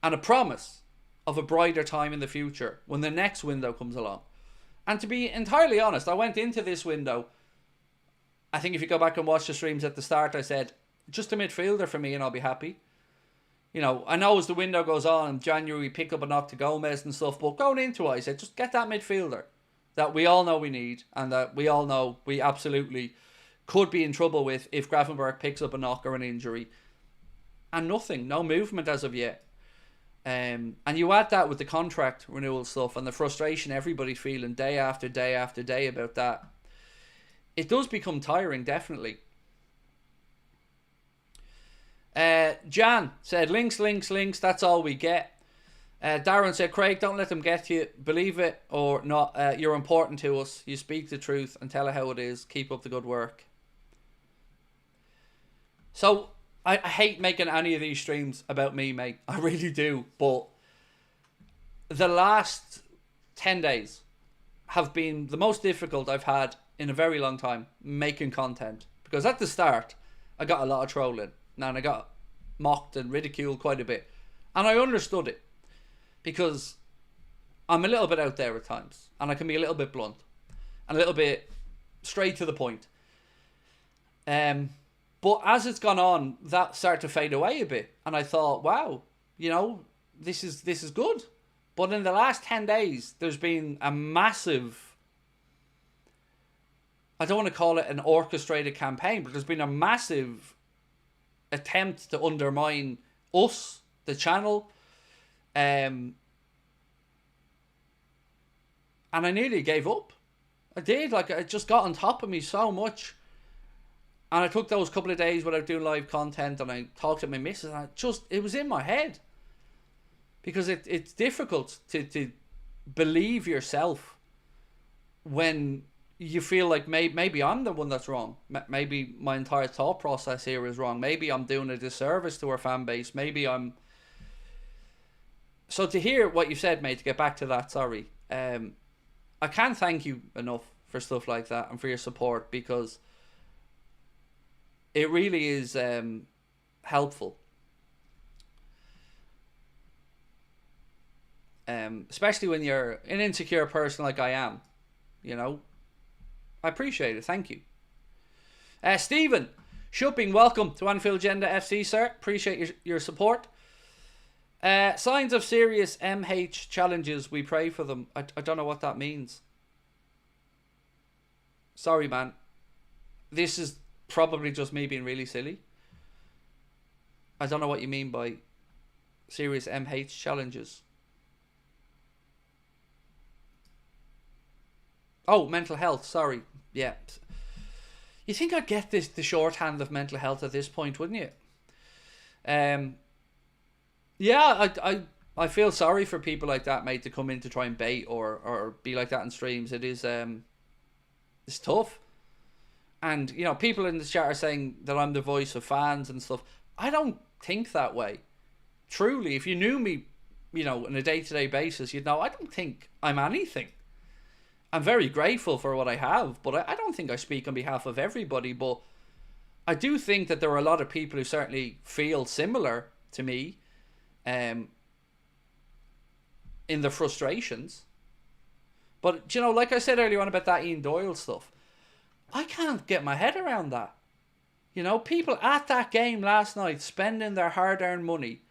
and a promise of a brighter time in the future when the next window comes along. And to be entirely honest, I went into this window, I think if you go back and watch the streams at the start, I said, just a midfielder for me and I'll be happy. You know, I know as the window goes on in January, we pick up a knock to Gomez and stuff, but going into it, I said, just get that midfielder that we all know we need and that we all know we absolutely could be in trouble with if Gravenberch picks up a knock or an injury. And nothing, no movement as of yet. And you add that with the contract renewal stuff and the frustration everybody's feeling day after day after day about that. It does become tiring, definitely. Jan said, links, that's all we get. Darren said, Craig, don't let them get you. Believe it or not, you're important to us. You speak the truth and tell it how it is. Keep up the good work. So, I hate making any of these streams about me, mate. I really do. But the last 10 days have been the most difficult I've had in a very long time making content. Because at the start, I got a lot of trolling. And I got mocked and ridiculed quite a bit. And I understood it. Because I'm a little bit out there at times. And I can be a little bit blunt. And a little bit straight to the point. But as it's gone on, that started to fade away a bit. And I thought, wow, you know, this is good. But in the last 10 days, there's been a massive, I don't want to call it an orchestrated campaign, but there's been a massive attempt to undermine us, the channel. And I nearly gave up. I did. Like, it just got on top of me so much. And I took those couple of days without doing live content, and I talked to my missus, and it was in my head. Because it's difficult to believe yourself when you feel like maybe I'm the one that's wrong. Maybe my entire thought process here is wrong. Maybe I'm doing a disservice to our fan base. Maybe I'm... So to hear what you said, mate, to get back to that, sorry. I can't thank you enough for stuff like that and for your support, because it really is helpful. Especially when you're an insecure person like I am. You know? I appreciate it. Thank you. Stephen Shupping, welcome to Anfield Agenda FC, sir. Appreciate your support. Signs of serious MH challenges. We pray for them. I don't know what that means. Sorry, man. This is probably just me being really silly. I don't know what you mean by serious MH challenges. Oh, mental health. Sorry. Yeah. You think I'd get the shorthand of mental health at this point, wouldn't you? Yeah, I feel sorry for people like that, mate, to come in to try and bait or be like that in streams. It is it's tough. And, you know, people in the chat are saying that I'm the voice of fans and stuff. I don't think that way. truly, if you knew me, on a day-to-day basis, you'd know I don't think I'm anything. I'm very grateful for what I have, but I don't think I speak on behalf of everybody. But I do think that there are a lot of people who certainly feel similar to me in the frustrations. But, like I said earlier on about that Ian Doyle stuff, I can't get my head around that. People at that game last night spending their hard-earned money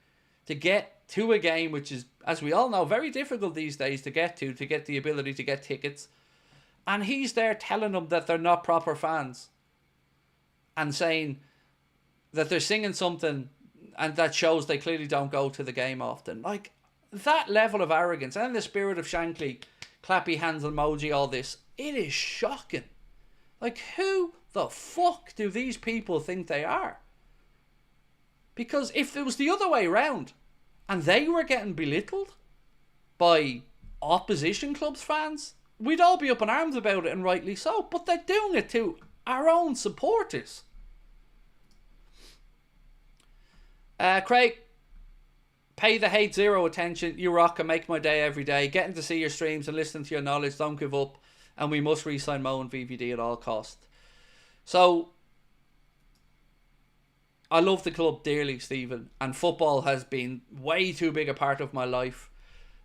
to get to a game, which is, as we all know, very difficult these days to get the ability to get tickets. And he's there telling them that they're not proper fans. And saying that they're singing something and that shows they clearly don't go to the game often. Like, that level of arrogance, and the spirit of Shankly, clappy hands emoji, all this, it is shocking. Like, who the fuck do these people think they are? Because if it was the other way around and they were getting belittled by opposition clubs fans, we'd all be up in arms about it, and rightly so. But they're doing it to our own supporters. Craig, pay the hate zero attention. You rock and make my day every day. Getting to see your streams and listening to your knowledge. Don't give up. And we must re-sign Mo and VVD at all costs. So, I love the club dearly, Stephen. And football has been way too big a part of my life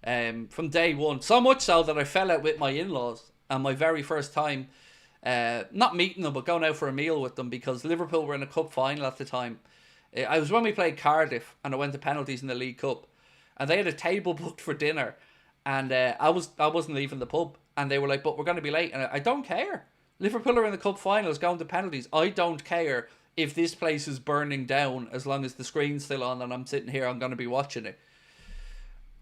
from day one. So much so that I fell out with my in-laws. And my very first time, not meeting them, but going out for a meal with them, because Liverpool were in a cup final at the time. I was when we played Cardiff and I went to penalties in the League Cup, and they had a table booked for dinner, and I wasn't leaving the pub, and they were like, but we're going to be late, and I don't care. Liverpool are in the cup finals going to penalties. I don't care if this place is burning down, as long as the screen's still on and I'm sitting here, I'm going to be watching it.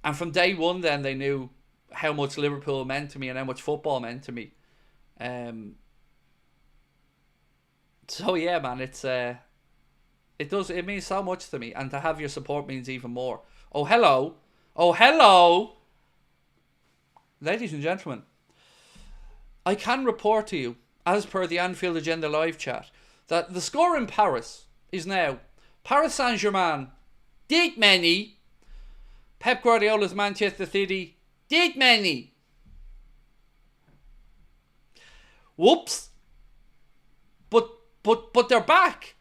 And from day one then, they knew how much Liverpool meant to me and how much football meant to me. So yeah, man, it means so much to me, and to have your support means even more. Oh hello, ladies and gentlemen, I can report to you, as per the Anfield Agenda live chat, that the score in Paris is now Paris Saint-Germain, Dijk many, Pep Guardiola's Manchester City, Dijk many. Whoops. But they're back.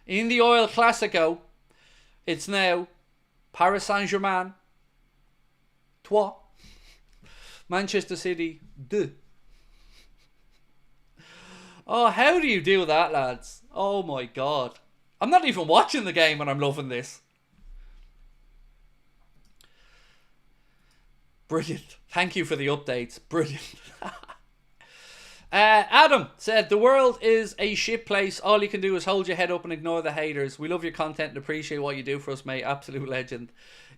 In the Oil Classico, it's now Paris Saint-Germain, 3, Manchester City, 2. Oh, how do you do that, lads? Oh my God. I'm not even watching the game and I'm loving this. Brilliant. Thank you for the updates. Brilliant. Adam said, the world is a shit place. All you can do is hold your head up and ignore the haters. We love your content and appreciate what you do for us, mate. Absolute legend.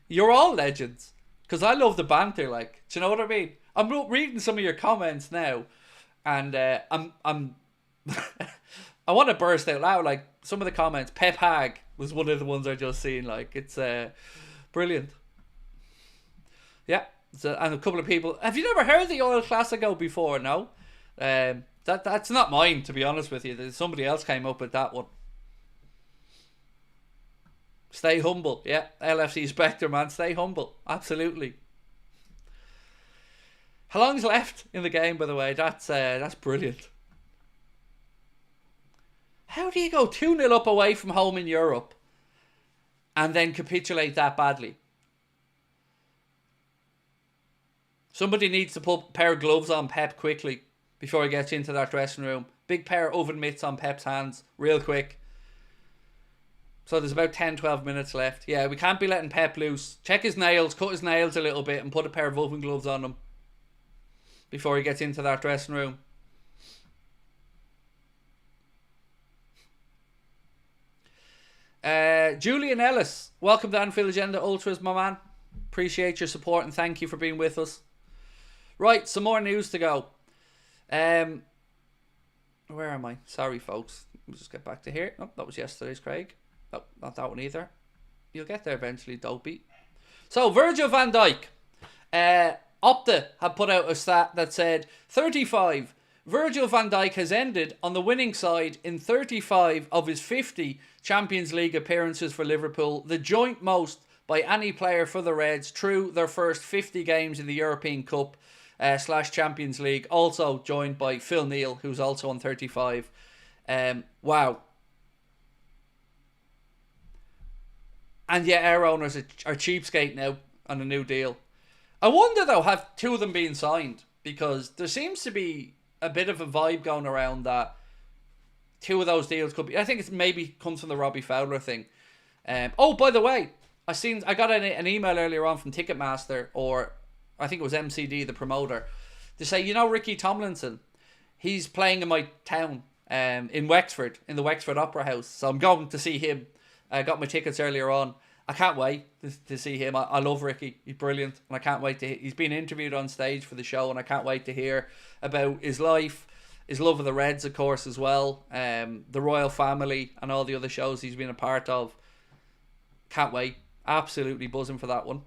You're all legends. Because I love the banter, like. Do you know what I mean? I'm reading some of your comments now. And I'm I want to burst out loud. Like, some of the comments. Pep Hag was one of the ones I just seen. Like, it's brilliant. Yeah. So, and a couple of people. Have you never heard the Oil Classico before? No? That's not mine, to be honest with you. Somebody else came up with that one. Stay humble. Yeah, LFC Spectre, man. Stay humble. Absolutely. How long's left in the game, by the way? That's brilliant. How do you go 2-0 up away from home in Europe and then capitulate that badly? Somebody needs to put a pair of gloves on Pep quickly before he gets into that dressing room. Big pair of oven mitts on Pep's hands, real quick. So there's about 10-12 minutes left. Yeah, we can't be letting Pep loose. Check his nails, cut his nails a little bit, and put a pair of oven gloves on him before he gets into that dressing room. Julian Ellis, welcome to Anfield Agenda Ultras, my man. Appreciate your support and thank you for being with us. Right, some more news to go. Where am I? Sorry, folks. We'll just get back to here. Oh, that was yesterday's, Craig. No, not that one either. You'll get there eventually, dopey. So, Virgil van Dijk. Opta had put out a stat that said 35 Virgil van Dijk has ended on the winning side in 35 of his 50 Champions League appearances for Liverpool, the joint most by any player for the Reds through their first 50 games in the European Cup / Champions League. Also joined by Phil Neal, who's also on 35. Wow. And yet our owners are cheapskate now on a new deal. I wonder though, have two of them been signed? Because there seems to be a bit of a vibe going around that two of those deals could be. I think it maybe comes from the Robbie Fowler thing. Oh, by the way, I got an email earlier on from Ticketmaster, or I think it was MCD, the promoter, to say, you know, Ricky Tomlinson, he's playing in my town, in Wexford, in the Wexford Opera House. So I'm going to see him. I got my tickets earlier on. I can't wait to see him. I love Ricky. He's brilliant. And I can't wait to... He's been interviewed on stage for the show, and I can't wait to hear about his life, his love of the Reds, of course, as well. The royal family and all the other shows he's been a part of. Can't wait. Absolutely buzzing for that one.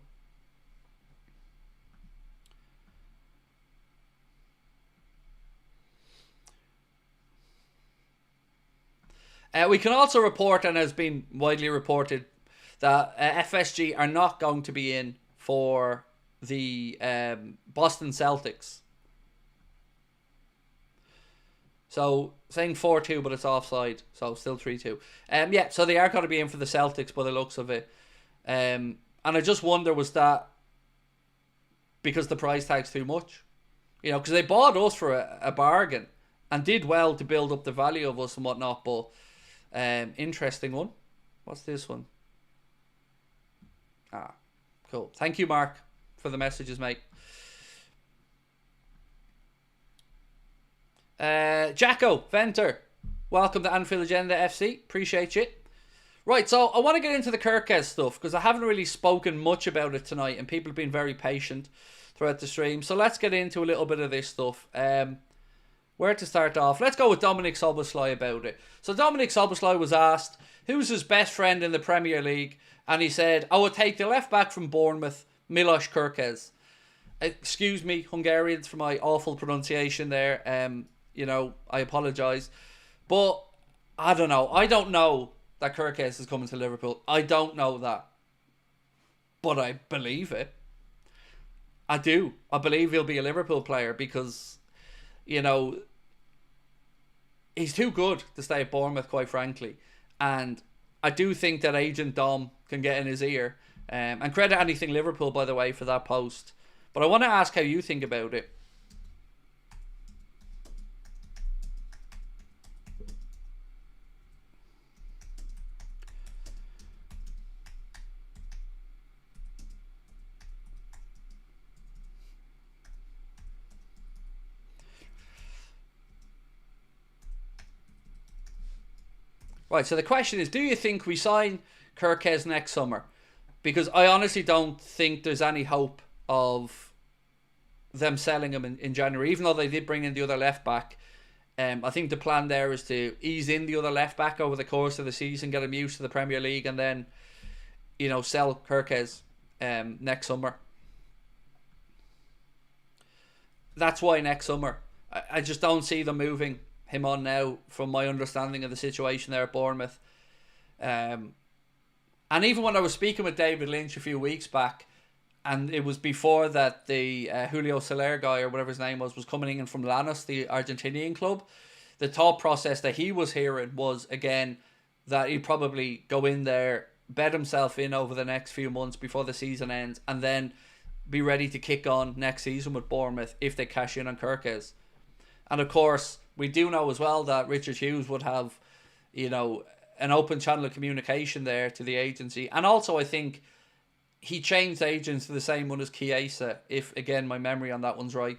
We can also report, and has been widely reported, that FSG are not going to be in for the Boston Celtics. So, saying 4-2, but it's offside. So, still 3-2. Yeah, so they are going to be in for the Celtics by the looks of it. And I just wonder, was that because the price tag's too much? You know, because they bought us for a bargain and did well to build up the value of us and whatnot. But, interesting one. What's this one? Ah, cool. Thank you, Mark, for the messages, mate. Jacko Venter, welcome to Anfield Agenda FC. Appreciate you. Right, so I want to get into the KERKEZ stuff because I haven't really spoken much about it tonight, and people have been very patient throughout the stream. So let's get into a little bit of this stuff. Where to start off? Let's go with Dominic Szoboszlai about it. So Dominic Szoboszlai was asked who's his best friend in the Premier League, and he said, I would take the left back from Bournemouth, Milos Kirz. Excuse me, Hungarians, for my awful pronunciation there. You know, I apologise. But I don't know. I don't know that KERKEZ is coming to Liverpool. I don't know that. But I believe it. I do. I believe he'll be a Liverpool player because, you know, he's too good to stay at Bournemouth, quite frankly. And I do think that Agent Dom can get in his ear. And credit anything Liverpool, by the way, for that post. But I want to ask how you think about it. Right, so the question is, do you think we sign KERKEZ next summer? Because I honestly don't think there's any hope of them selling him in January, even though they did bring in the other left back. I think the plan there is to ease in the other left back over the course of the season, get him used to the Premier League, and then, you know, sell KERKEZ next summer. That's why next summer. I just don't see them moving him on now, from my understanding of the situation there at Bournemouth. And even when I was speaking with David Lynch a few weeks back, and it was before that the Julio Soler guy, or whatever his name was coming in from Lanús, the Argentinian club, the thought process that he was hearing was, again, that he'd probably go in there, bet himself in over the next few months before the season ends, and then be ready to kick on next season with Bournemouth if they cash in on KERKEZ. And of course, we do know as well that Richard Hughes would have, you know, an open channel of communication there to the agency. And also, I think he changed agents to the same one as Chiesa, if, again, my memory on that one's right.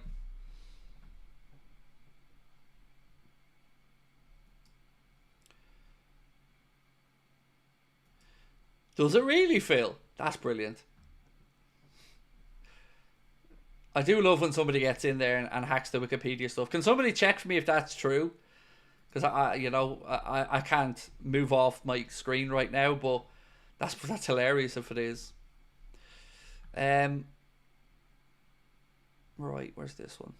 Does it really, Phil? That's brilliant. I do love when somebody gets in there and hacks the Wikipedia stuff. Can somebody check for me if that's true? Because I can't move off my screen right now, but that's hilarious if it is. Right, where's this one?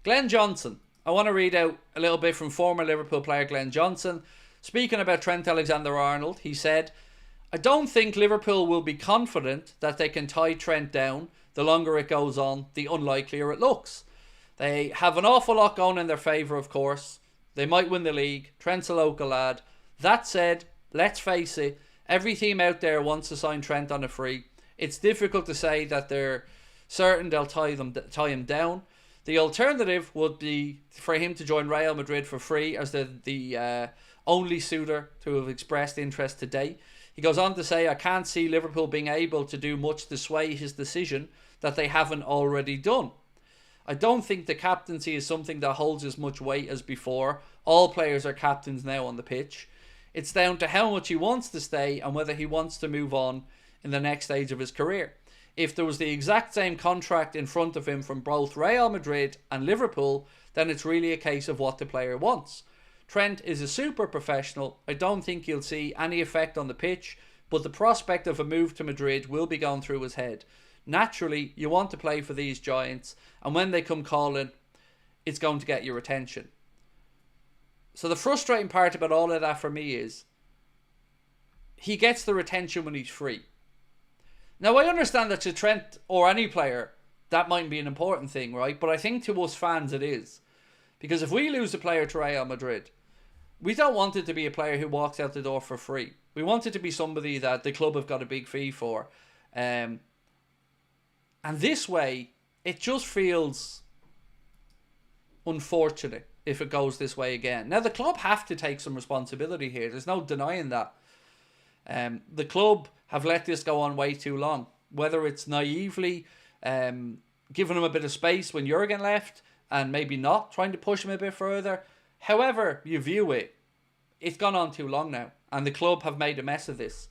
Glenn Johnson. I want to read out a little bit from former Liverpool player Glenn Johnson. Speaking about Trent Alexander-Arnold, he said, "I don't think Liverpool will be confident that they can tie Trent down. The longer it goes on, the unlikelier it looks. They have an awful lot going in their favour, of course. They might win the league. Trent's a local lad. That said, let's face it, every team out there wants to sign Trent on a free. It's difficult to say that they're certain they'll tie him down. The alternative would be for him to join Real Madrid for free as the only suitor to have expressed interest today." He goes on to say, "I can't see Liverpool being able to do much to sway his decision that they haven't already done. I don't think the captaincy is something that holds as much weight as before. All players are captains now on the pitch. It's down to how much he wants to stay and whether he wants to move on in the next stage of his career. If there was the exact same contract in front of him from both Real Madrid and Liverpool, then it's really a case of what the player wants. Trent is a super professional. I don't think he'll see any effect on the pitch, but the prospect of a move to Madrid will be going through his head. Naturally, you want to play for these giants, and when they come calling, it's going to get your attention." So the frustrating part about all of that for me is he gets the retention when he's free. Now, I understand that to Trent or any player, that might be an important thing, right? But I think to us fans it is. Because if we lose a player to Real Madrid, we don't want it to be a player who walks out the door for free. We want it to be somebody that the club have got a big fee for. And this way, it just feels unfortunate if it goes this way again. Now, the club have to take some responsibility here. There's no denying that. The club have let this go on way too long. Whether it's naively giving him a bit of space when Jurgen left and maybe not trying to push him a bit further. However you view it, it's gone on too long now. And the club have made a mess of this.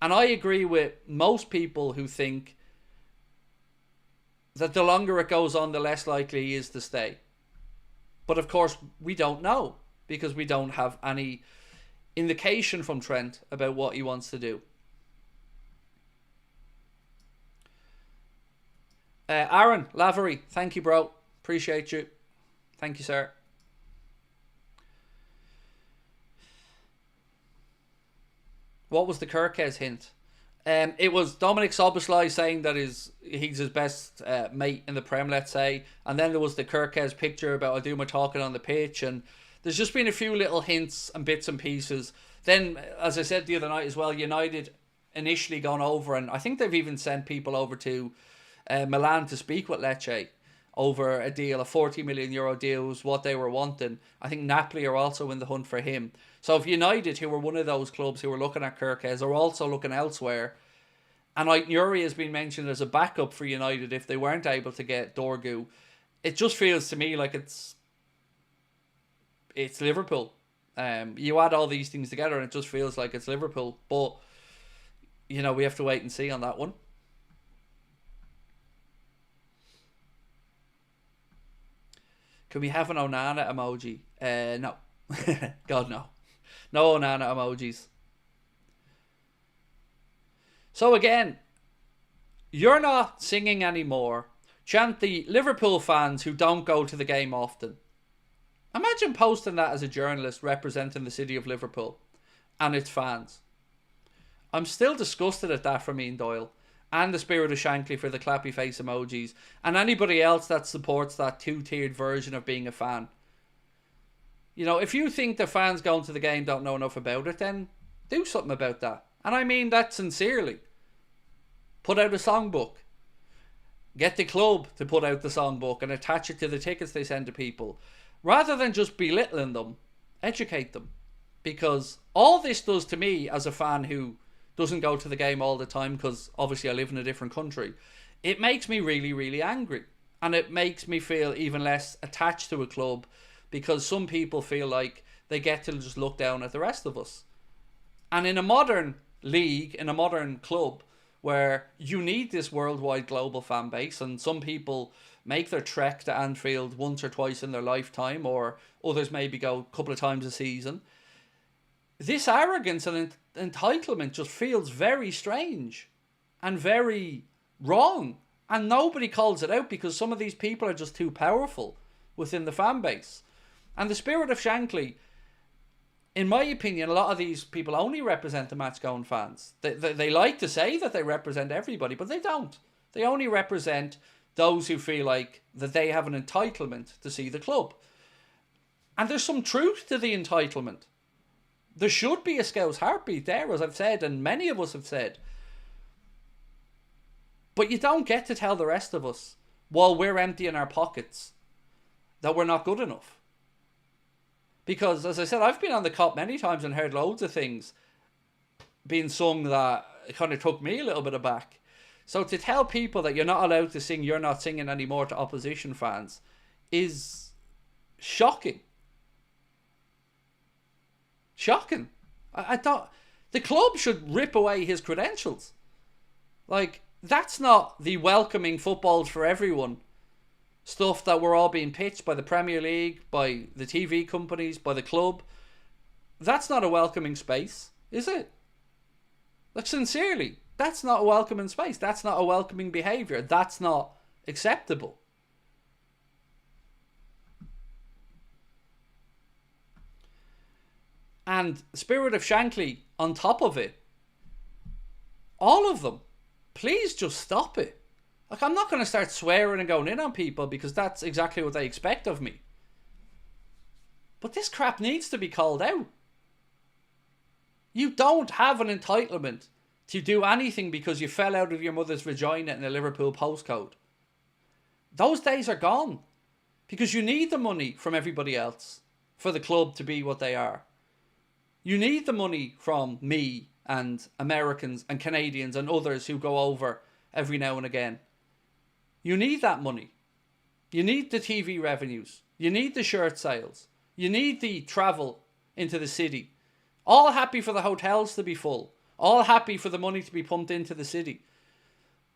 And I agree with most people who think that the longer it goes on, the less likely he is to stay. But of course, we don't know because we don't have any indication from Trent about what he wants to do. Aaron Lavery, thank you, bro. Appreciate you. Thank you, sir. What was the KERKEZ hint? It was Dominic Szoboszlai saying that he's his best mate in the Prem, let's say. And then there was the KERKEZ picture about I'll do my talking on the pitch. And there's just been a few little hints and bits and pieces. Then, as I said the other night as well, United initially gone over. And I think they've even sent people over to Milan to speak with Lecce over a deal. A 40 million euro deal was what they were wanting. I think Napoli are also in the hunt for him. So if United, who were one of those clubs who were looking at KERKEZ, are also looking elsewhere, and Nuri has been mentioned as a backup for United if they weren't able to get Dorgu, it just feels to me like it's Liverpool. You add all these things together and it just feels like it's Liverpool. But, you know, we have to wait and see on that one. Can we have an Onana emoji? No. God, no. No Onana emojis. So again, you're not singing anymore. Chant the Liverpool fans who don't go to the game often. Imagine posting that as a journalist representing the city of Liverpool and its fans. I'm still disgusted at that from Ian Doyle and the Spirit of Shankly for the clappy face emojis and anybody else that supports that two-tiered version of being a fan. You know, if you think the fans going to the game don't know enough about it, then do something about that. And I mean that sincerely. Put out a songbook. Get the club to put out the songbook and attach it to the tickets they send to people. Rather than just belittling them, educate them. Because all this does to me as a fan who doesn't go to the game all the time, because obviously I live in a different country, it makes me really, really angry. And it makes me feel even less attached to a club, because some people feel like they get to just look down at the rest of us. And in a modern league, in a modern club, where you need this worldwide global fan base, and some people make their trek to Anfield once or twice in their lifetime, or others maybe go a couple of times a season, this arrogance and entitlement just feels very strange and very wrong. And nobody calls it out because some of these people are just too powerful. within the fan base. And the spirit of Shankly, in my opinion, a lot of these people only represent the match-going fans. They like to say that they represent everybody, but they don't. They only represent those who feel like that they have an entitlement to see the club. And there's some truth to the entitlement. There should be a Scouse heartbeat there, as I've said, and many of us have said. But you don't get to tell the rest of us, while we're emptying our pockets, that we're not good enough. Because, as I said, I've been on the cop many times and heard loads of things being sung that kind of took me a little bit aback. So to tell people that you're not allowed to sing You're Not Singing anymore to opposition fans is shocking. Shocking. I thought the club should rip away his credentials. Like, that's not the welcoming footballs for everyone stuff that we're all being pitched by the Premier League, by the TV companies, by the club. That's not a welcoming space, is it? Like, sincerely, that's not a welcoming space. That's not a welcoming behaviour. That's not acceptable. And Spirit of Shankly, on top of it, all of them, please just stop it. Like, I'm not going to start swearing and going in on people because that's exactly what they expect of me. But this crap needs to be called out. You don't have an entitlement to do anything because you fell out of your mother's vagina in a Liverpool postcode. Those days are gone. Because you need the money from everybody else for the club to be what they are. You need the money from me and Americans and Canadians and others who go over every now and again. You need that money. You need the TV revenues. You need the shirt sales. You need the travel into the city. All happy for the hotels to be full. All happy for the money to be pumped into the city.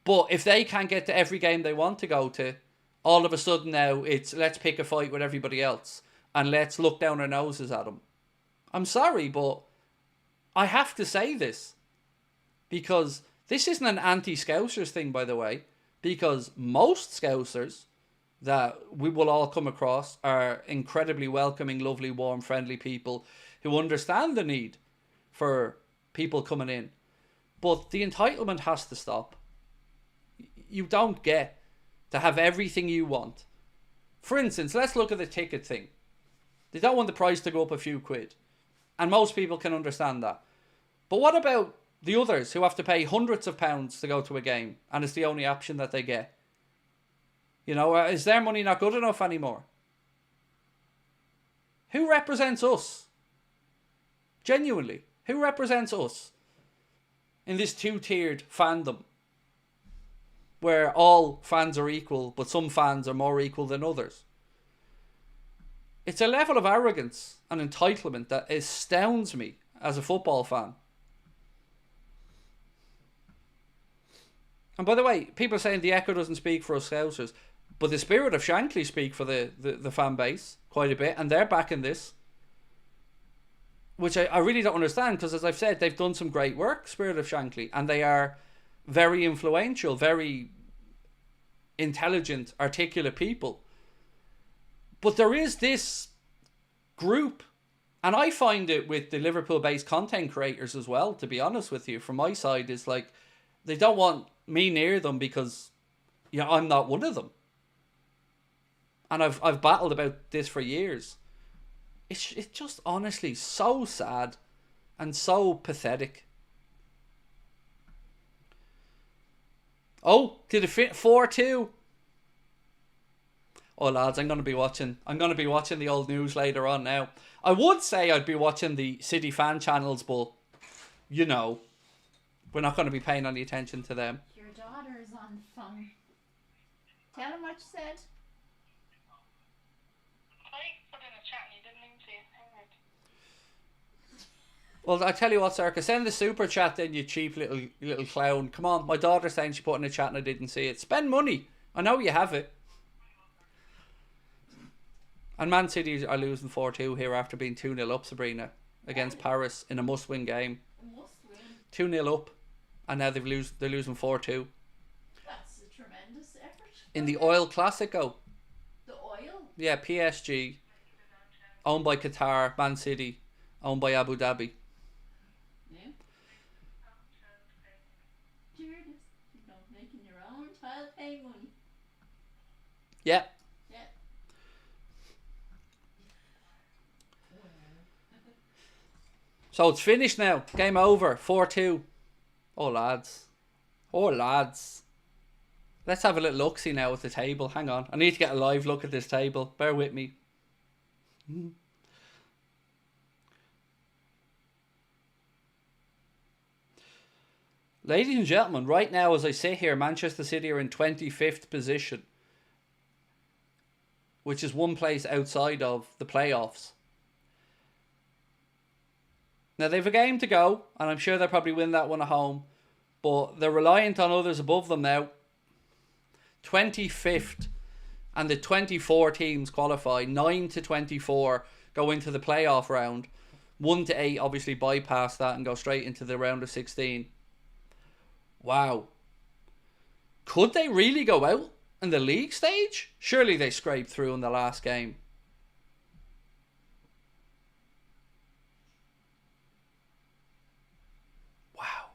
But if they can't get to every game they want to go to, all of a sudden now it's let's pick a fight with everybody else and let's look down our noses at them. I'm sorry, but I have to say this because this isn't an anti-Scousers thing, by the way, because most Scousers that we will all come across are incredibly welcoming, lovely, warm, friendly people who understand the need for people coming in. But the entitlement has to stop. You don't get to have everything you want. For instance, let's look at the ticket thing. They don't want the price to go up a few quid. And most people can understand that. But what about the others who have to pay hundreds of pounds to go to a game and it's the only option that they get? You know, is their money not good enough anymore? Who represents us? Genuinely, who represents us in this two-tiered fandom where all fans are equal, but some fans are more equal than others? It's a level of arrogance and entitlement that astounds me as a football fan. And by the way, people are saying the echo doesn't speak for us Scousers, but the Spirit of Shankly speak for the fan base quite a bit, and they're backing this. Which I really don't understand, because as I've said, they've done some great work, Spirit of Shankly, and they are very influential, very intelligent, articulate people. But there is this group, and I find it with the Liverpool-based content creators as well, to be honest with you, from my side, is like, they don't want me near them because, you know, I'm not one of them. And I've battled about this for years. It's just honestly so sad and so pathetic. Oh, did it fit 4-2? Oh lads, I'm gonna be watching the old news later on now. I would say I'd be watching the City fan channels, but you know, we're not gonna be paying any attention to them. Your daughter is on the phone. Tell him what you said. Well, I tell you what, Circa, send the super chat then, you cheap little clown. Come on, my daughter's saying she put in a chat and I didn't see it. Spend money. I know you have it. And Man City are losing 4-2 here after being 2-0 up, Sabrina, against Paris in a must-win game. Must win. 2-0 up, and now they're losing 4-2. That's a tremendous effort. In the Oil Classico. The oil? Yeah, PSG. Owned by Qatar, Man City. Owned by Abu Dhabi. Yeah. Here it is. You're making your own child pay money. Yeah. Yeah. So it's finished now. Game over. 4-2. Oh, lads. Oh, lads. Let's have a little look-see now at the table. Hang on. I need to get a live look at this table. Bear with me. Ladies and gentlemen, right now as I sit here, Manchester City are in 25th position, which is one place outside of the playoffs. Now they've a game to go, and I'm sure they'll probably win that one at home, but they're reliant on others above them now. 25th, and the 24 teams qualify. 9 to 24 go into the playoff round. 1 to 8 obviously bypass that and go straight into the round of 16. Wow. Could they really go out in the league stage? Surely they scraped through in the last game. Wow.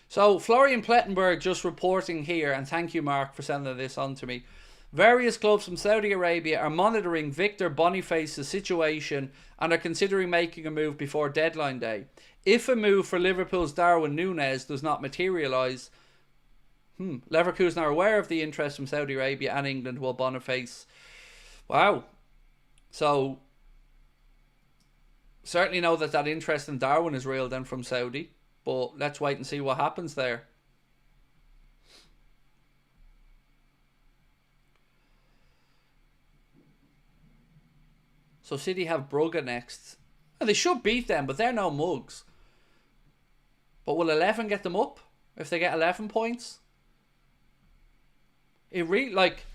So Florian Plettenberg just reporting here, and thank you, Mark, for sending this on to me. Various clubs from Saudi Arabia are monitoring Victor Boniface's situation and are considering making a move before deadline day. If a move for Liverpool's Darwin Núñez does not materialise, Leverkusen are aware of the interest from Saudi Arabia and England while Boniface... Wow. So, certainly know that interest in Darwin is real then from Saudi, but let's wait and see what happens there. So City have Brugge next. They should beat them, but they're no mugs. But will 11 get them up? If they get 11 points? It really, like...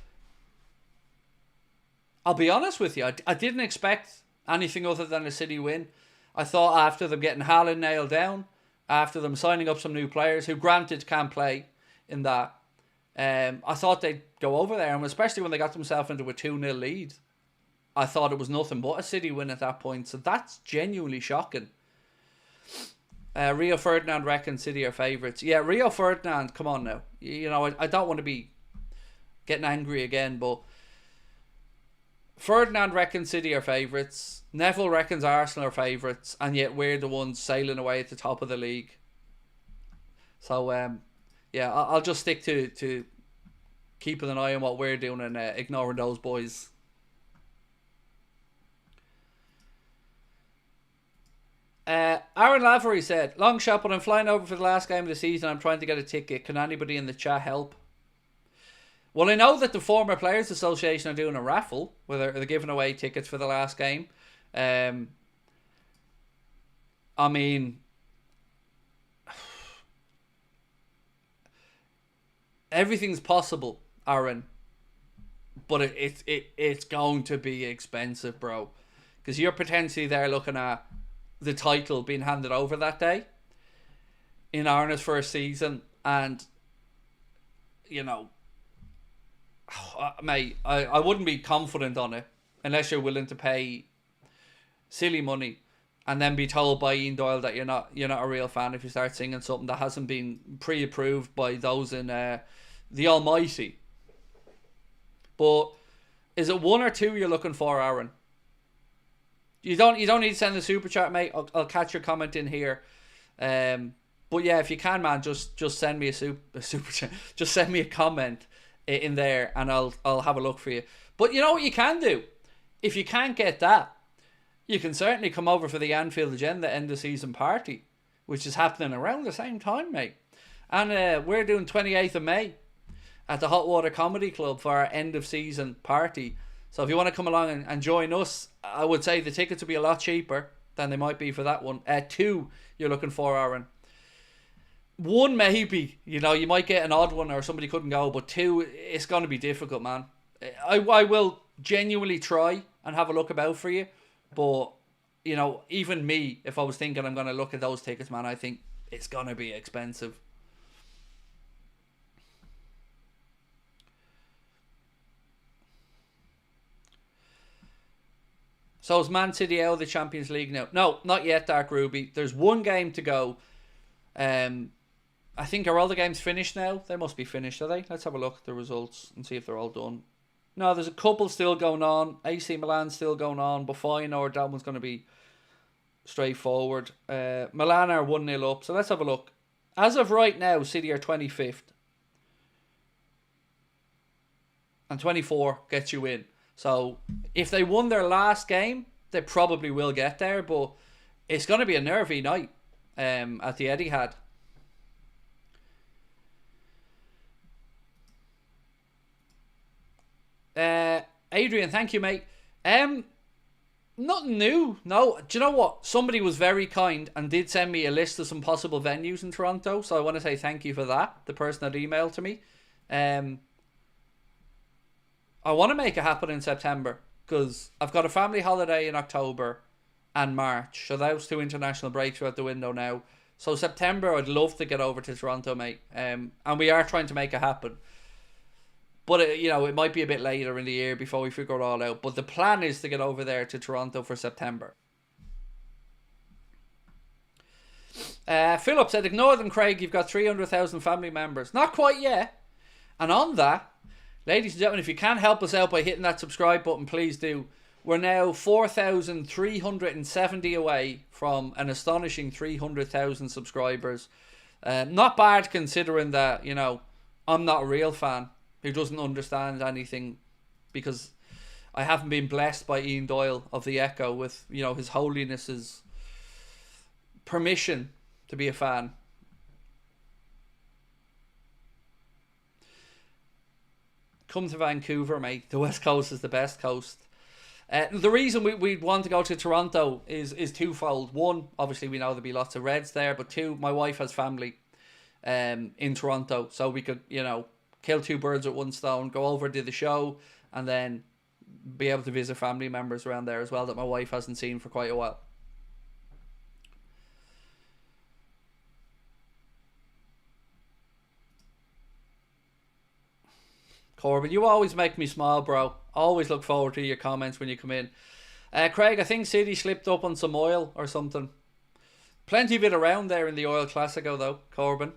I'll be honest with you, I didn't expect anything other than a City win. I thought after them getting Haaland nailed down, after them signing up some new players, who granted can't play in that, I thought they'd go over there, and especially when they got themselves into a 2-0 lead. I thought it was nothing but a City win at that point. So that's genuinely shocking. Rio Ferdinand reckons City are favourites. Yeah, Rio Ferdinand, come on now. You know, I don't want to be getting angry again, but Ferdinand reckons City are favourites. Neville reckons Arsenal are favourites. And yet we're the ones sailing away at the top of the league. So, yeah, I'll just stick to keeping an eye on what we're doing and ignoring those boys. Aaron Lavery said, long shot, but I'm flying over for the last game of the season. I'm trying to get a ticket. Can anybody in the chat help? Well, I know that the former Players Association are doing a raffle where they're giving away tickets for the last game. I mean, everything's possible, Aaron, but it's going to be expensive, bro, because you're potentially there looking at the title being handed over that day in Arna's first season, and you know, mate, I wouldn't be confident on it unless you're willing to pay silly money and then be told by Ian Doyle that you're not a real fan if you start singing something that hasn't been pre-approved by those in the Almighty. But is it 1 or 2 you're looking for, Aaron? You don't need to send a super chat, mate. I'll catch your comment in here. But yeah, if you can, man, just send me a super chat. Just send me a comment in there, and I'll have a look for you. But you know what you can do? If you can't get that, you can certainly come over for the Anfield Agenda end of season party, which is happening around the same time, mate. And we're doing 28th of May at the Hot Water Comedy Club for our end of season party. So if you want to come along and join us, I would say the tickets will be a lot cheaper than they might be for that one. 2 you're looking for, Aaron. 1 maybe, you know, you might get an odd one or somebody couldn't go, but 2, it's going to be difficult, man. I will genuinely try and have a look about for you, but, you know, even me, if I was thinking I'm going to look at those tickets, man, I think it's going to be expensive. So is Man City out of the Champions League now? No, not yet, Dark Ruby. There's one game to go. I think, are all the games finished now? They must be finished, are they? Let's have a look at the results and see if they're all done. No, there's a couple still going on. AC Milan still going on. But fine, or that one's going to be straightforward. Milan are 1-0 up. So let's have a look. As of right now, City are 25th. And 24 gets you in. So if they won their last game, they probably will get there. But it's going to be a nervy night at the Etihad. Adrian, thank you, mate. Nothing new. No, do you know what? Somebody was very kind and did send me a list of some possible venues in Toronto. So I want to say thank you for that. The person that emailed to me. I want to make it happen in September because I've got a family holiday in October and March. So those 2 international breaks are out the window now. So September, I'd love to get over to Toronto, mate. And we are trying to make it happen. But, it might be a bit later in the year before we figure it all out. But the plan is to get over there to Toronto for September. Philip said, ignore them, Craig. You've got 300,000 family members. Not quite yet. And on that, ladies and gentlemen, if you can help us out by hitting that subscribe button, please do. We're now 4,370 away from an astonishing 300,000 subscribers. Not bad considering that, I'm not a real fan who doesn't understand anything because I haven't been blessed by Ian Doyle of the Echo with, His Holiness's permission to be a fan. Come to Vancouver, mate. The West Coast is the best coast. The reason we want to go to Toronto is twofold. One, obviously we know there'll be lots of Reds there, but two, my wife has family in Toronto, so we could, kill 2 birds with 1 stone, go over, do the show, and then be able to visit family members around there as well that my wife hasn't seen for quite a while. Corbin, you always make me smile, bro. Always look forward to your comments when you come in. Craig, I think City slipped up on some oil or something. Plenty of it around there in the Oil Classico, though, Corbin.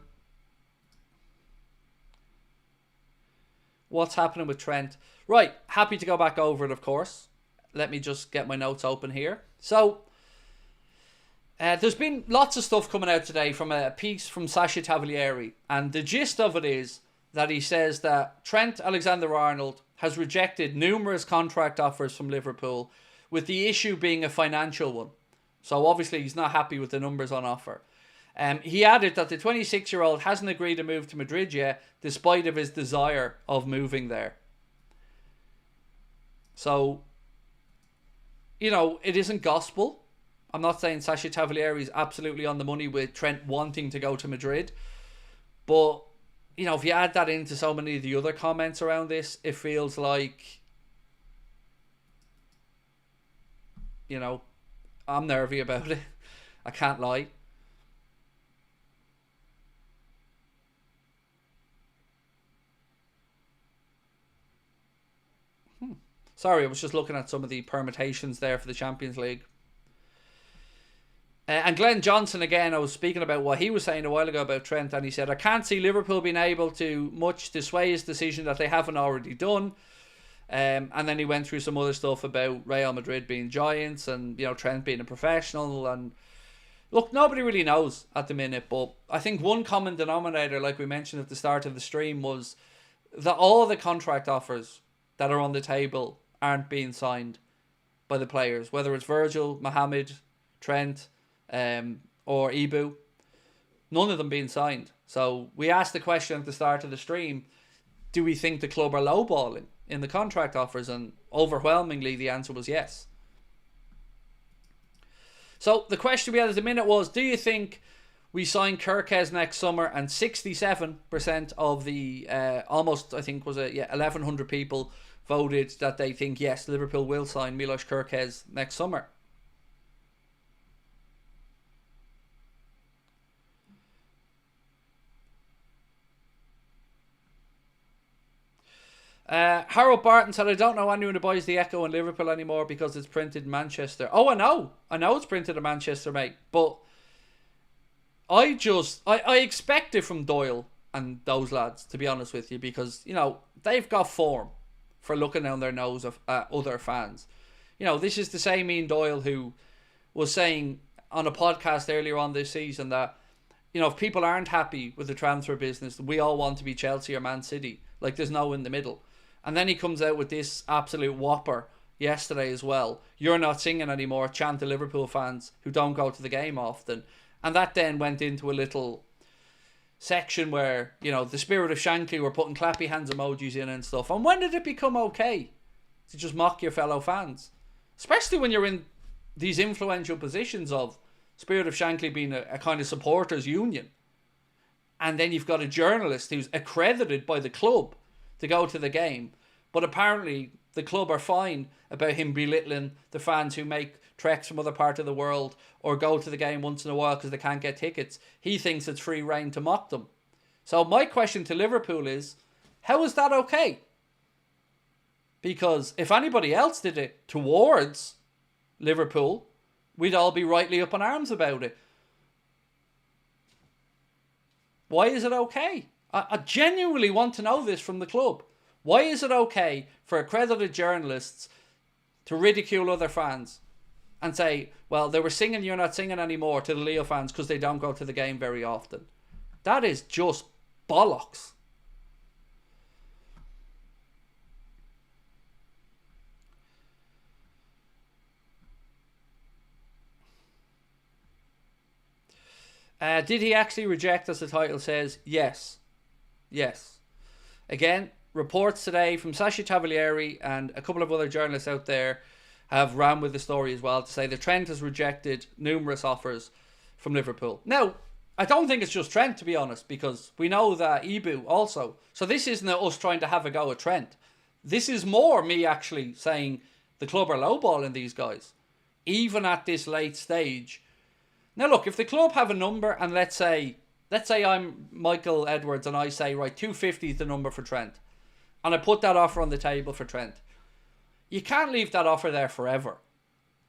What's happening with Trent? Right, happy to go back over it, of course. Let me just get my notes open here. So, there's been lots of stuff coming out today from a piece from Sasha Taglieri. And the gist of it is that he says that Trent Alexander-Arnold has rejected numerous contract offers from Liverpool, with the issue being a financial one. So obviously he's not happy with the numbers on offer. He added that the 26-year-old hasn't agreed to move to Madrid yet, despite of his desire of moving there. So, it isn't gospel. I'm not saying Sasha Taglieri is absolutely on the money with Trent wanting to go to Madrid. But, if you add that into so many of the other comments around this, it feels like, I'm nervy about it. I can't lie. Sorry, I was just looking at some of the permutations there for the Champions League. And Glenn Johnson, again, I was speaking about what he was saying a while ago about Trent, and he said, I can't see Liverpool being able to much to sway his decision that they haven't already done. And then he went through some other stuff about Real Madrid being giants and, Trent being a professional. And look, nobody really knows at the minute, but I think one common denominator, like we mentioned at the start of the stream, was that all the contract offers that are on the table aren't being signed by the players, whether it's Virgil, Mohamed, Trent, or Ibu. None of them being signed. So we asked the question at the start of the stream, do we think the club are lowballing in the contract offers? And overwhelmingly the answer was yes. So the question we had at the minute was, do you think we sign KERKEZ next summer? And 67% of the almost, I think was 1,100 people voted that they think yes, Liverpool will sign Milos KERKEZ next summer. Harold Barton said, I don't know anyone who buys the Echo in Liverpool anymore because it's printed in Manchester. Oh, I know it's printed in Manchester, mate. But I expect it from Doyle and those lads, to be honest with you, because, you know, they've got form for looking down their nose of other fans. You know, this is the same Ian Doyle who was saying on a podcast earlier on this season that, you know, if people aren't happy with the transfer business, we all want to be Chelsea or Man City. Like, there's no in the middle. And then he comes out with this absolute whopper yesterday as well. You're not singing anymore, chant the Liverpool fans who don't go to the game often. And that then went into a little section where, you know, the spirit of Shankly were putting clappy hands emojis in and stuff. And when did it become okay to just mock your fellow fans? Especially when you're in these influential positions of Spirit of Shankly being a kind of supporters union. And then you've got a journalist who's accredited by the club to go to the game. But apparently the club are fine about him belittling the fans who make treks from other parts of the world or go to the game once in a while because they can't get tickets. He thinks it's free reign to mock them. So my question to Liverpool is, how is that okay? Because if anybody else did it towards Liverpool, we'd all be rightly up in arms about it. Why is it okay? I genuinely want to know this from the club. Why is it okay for accredited journalists to ridicule other fans and say, well, they were singing You're Not Singing Anymore to the Leo fans because they don't go to the game very often? That is just bollocks. Did he actually reject, as the title says? Yes. Yes. Again, reports today from Sasha Cavalieri and a couple of other journalists out there have ran with the story as well to say that Trent has rejected numerous offers from Liverpool. Now, I don't think it's just Trent, to be honest, because we know that Ibu also. So this isn't us trying to have a go at Trent. This is more me actually saying the club are lowballing these guys, even at this late stage. Now look, if the club have a number and let's say I'm Michael Edwards and I say, right, 250 is the number for Trent, and I put that offer on the table for Trent, you can't leave that offer there forever.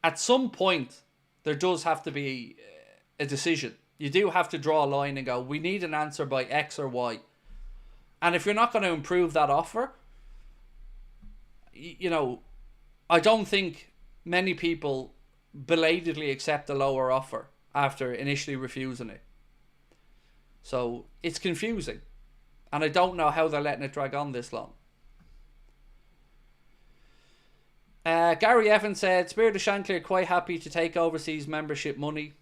At some point, there does have to be a decision. You do have to draw a line and go, we need an answer by X or Y. And if you're not going to improve that offer, you know, I don't think many people belatedly accept a lower offer after initially refusing it. So it's confusing. And I don't know how they're letting it drag on this long. Gary Evans said, Spirit of Shankly are quite happy to take overseas membership money.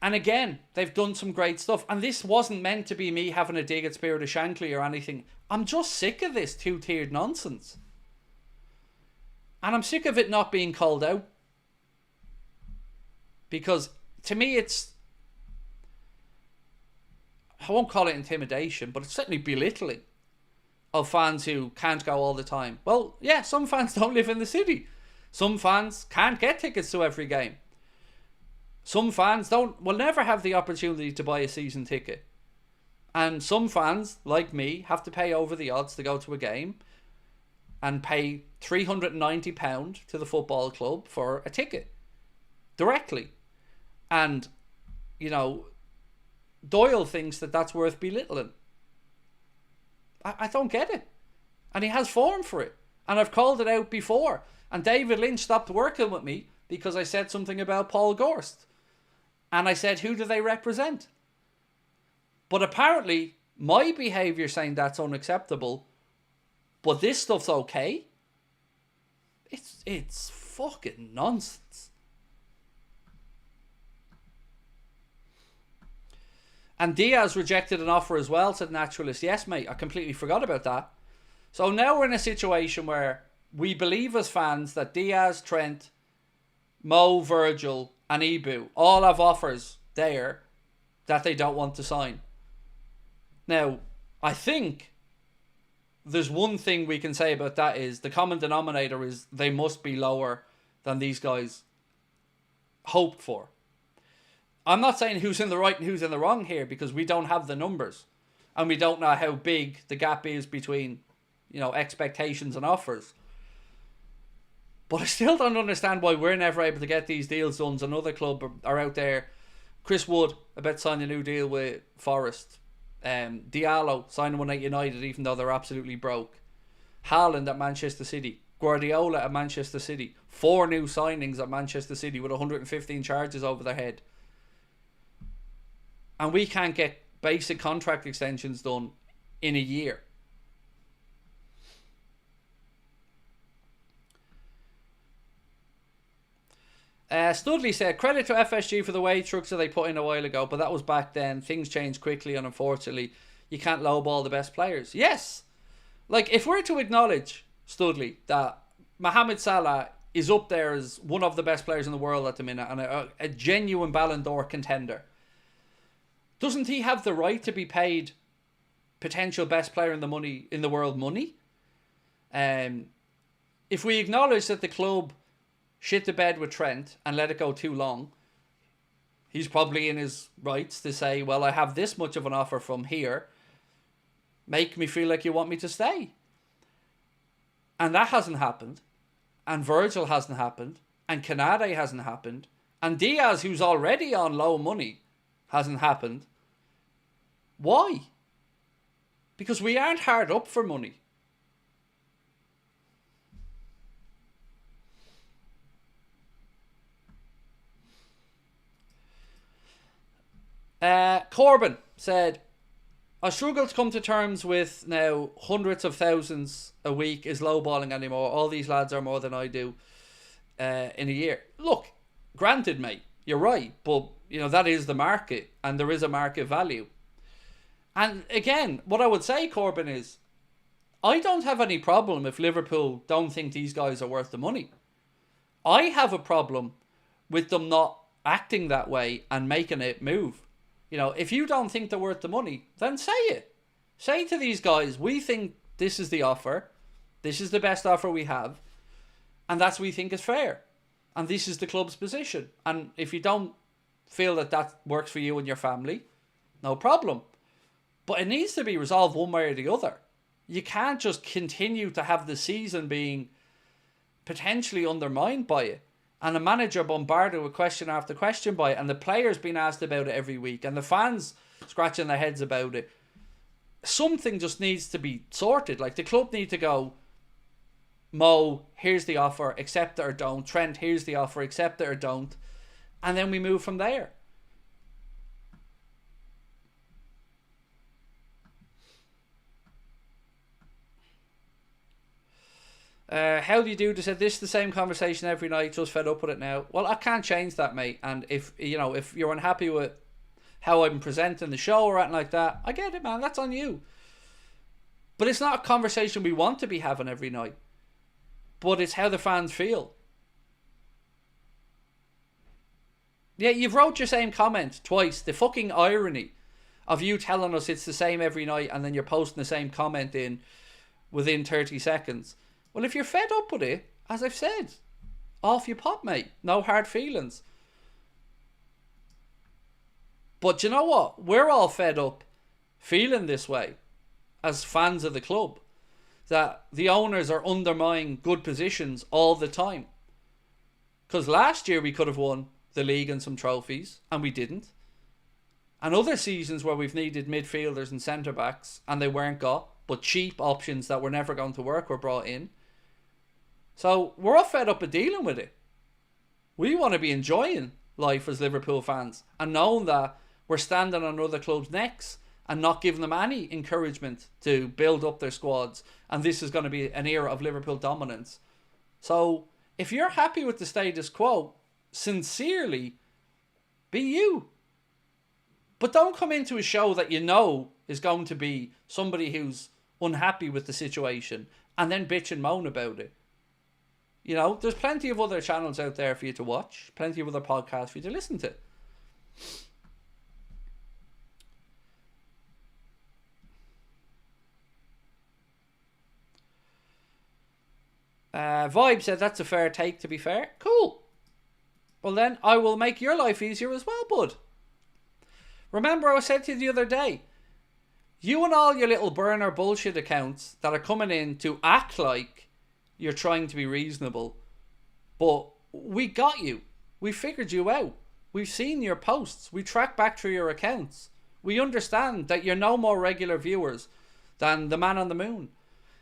And again, they've done some great stuff. And this wasn't meant to be me having a dig at Spirit of Shankly or anything. I'm just sick of this two-tiered nonsense. And I'm sick of it not being called out. Because to me it's, I won't call it intimidation, but it's certainly belittling of fans who can't go all the time. Well, yeah, some fans don't live in the city. Some fans can't get tickets to every game. Some fans will never have the opportunity to buy a season ticket. And some fans, like me, have to pay over the odds to go to a game and pay £390 to the football club for a ticket directly. And, you know, Doyle thinks that that's worth belittling. I don't get it. And he has form for it. And I've called it out before. And David Lynch stopped working with me because I said something about Paul Gorst. And I said, who do they represent? But apparently, my behaviour saying that's unacceptable, but this stuff's okay, it's fucking nonsense. And Diaz rejected an offer as well, said Naturalist. Yes, mate, I completely forgot about that. So now we're in a situation where we believe as fans that Diaz, Trent, Mo, Virgil and Ibu all have offers there that they don't want to sign. Now, I think there's one thing we can say about that is the common denominator is they must be lower than these guys hoped for. I'm not saying who's in the right and who's in the wrong here because we don't have the numbers and we don't know how big the gap is between expectations and offers. But I still don't understand why we're never able to get these deals done. Another club are out there. Chris Wood about to sign a new deal with Forest. Diallo signing one at United even though they're absolutely broke. Haaland at Manchester City. Guardiola at Manchester City. 4 new signings at Manchester City with 115 charges over their head. And we can't get basic contract extensions done in a year. Studley said, credit to FSG for the wage structure they put in a while ago, but that was back then. Things changed quickly, and unfortunately, you can't lowball the best players. Yes. Like, if we're to acknowledge, Studley, that Mohamed Salah is up there as one of the best players in the world at the minute and a genuine Ballon d'Or contender, doesn't he have the right to be paid potential best player in the world money? If we acknowledge that the club shit the bed with Trent and let it go too long, he's probably in his rights to say, well, I have this much of an offer from here. Make me feel like you want me to stay. And that hasn't happened. And Virgil hasn't happened. And Canade hasn't happened. And Diaz, who's already on low money, hasn't happened. Why? Because we aren't hard up for money. Corbyn said, I struggle to come to terms with now hundreds of thousands a week is lowballing anymore. All these lads are more than I do in a year. Look, granted, mate, you're right, but that is the market and there is a market value. And again, what I would say, Corbyn, is I don't have any problem if Liverpool don't think these guys are worth the money. I have a problem with them not acting that way and making it move. If you don't think they're worth the money, then say it. Say to these guys, we think this is the offer. This is the best offer we have. And that's what we think is fair. And this is the club's position. And if you don't feel that works for you and your family, no problem. But it needs to be resolved one way or the other. You can't just continue to have the season being potentially undermined by it. And the manager bombarded with question after question by it. And the players being asked about it every week. And the fans scratching their heads about it. Something just needs to be sorted. Like, the club need to go, Mo, here's the offer, accept it or don't. Trent, here's the offer, accept it or don't. And then we move from there. How do you do? They said this is the same conversation every night. Just fed up with it now. Well, I can't change that, mate. And if you're unhappy with how I'm presenting the show or anything like that, I get it, man. That's on you. But it's not a conversation we want to be having every night. But it's how the fans feel. Yeah, you've wrote your same comment twice. The fucking irony of you telling us it's the same every night and then you're posting the same comment in within 30 seconds. Well, if you're fed up with it, as I've said, off you pop, mate. No hard feelings. But you know what? We're all fed up feeling this way as fans of the club. That the owners are undermining good positions all the time. Because last year we could have won the league and some trophies, and we didn't. And other seasons where we've needed midfielders and centre-backs, and they weren't got, but cheap options that were never going to work were brought in. So we're all fed up of dealing with it. We want to be enjoying life as Liverpool fans and knowing that we're standing on other clubs' necks and not giving them any encouragement to build up their squads. And this is going to be an era of Liverpool dominance. So if you're happy with the status quo, sincerely, be you. But don't come into a show that you know is going to be somebody who's unhappy with the situation and then bitch and moan about it. There's plenty of other channels out there for you to watch. Plenty of other podcasts for you to listen to. Vibe said that's a fair take, to be fair. Cool. Well then, I will make your life easier as well, bud. Remember I said to you the other day, You and all your little burner bullshit accounts that are coming in to act like you're trying to be reasonable. But we got you. We figured you out. We've seen your posts. We track back through your accounts. We understand that you're no more regular viewers than the man on the moon.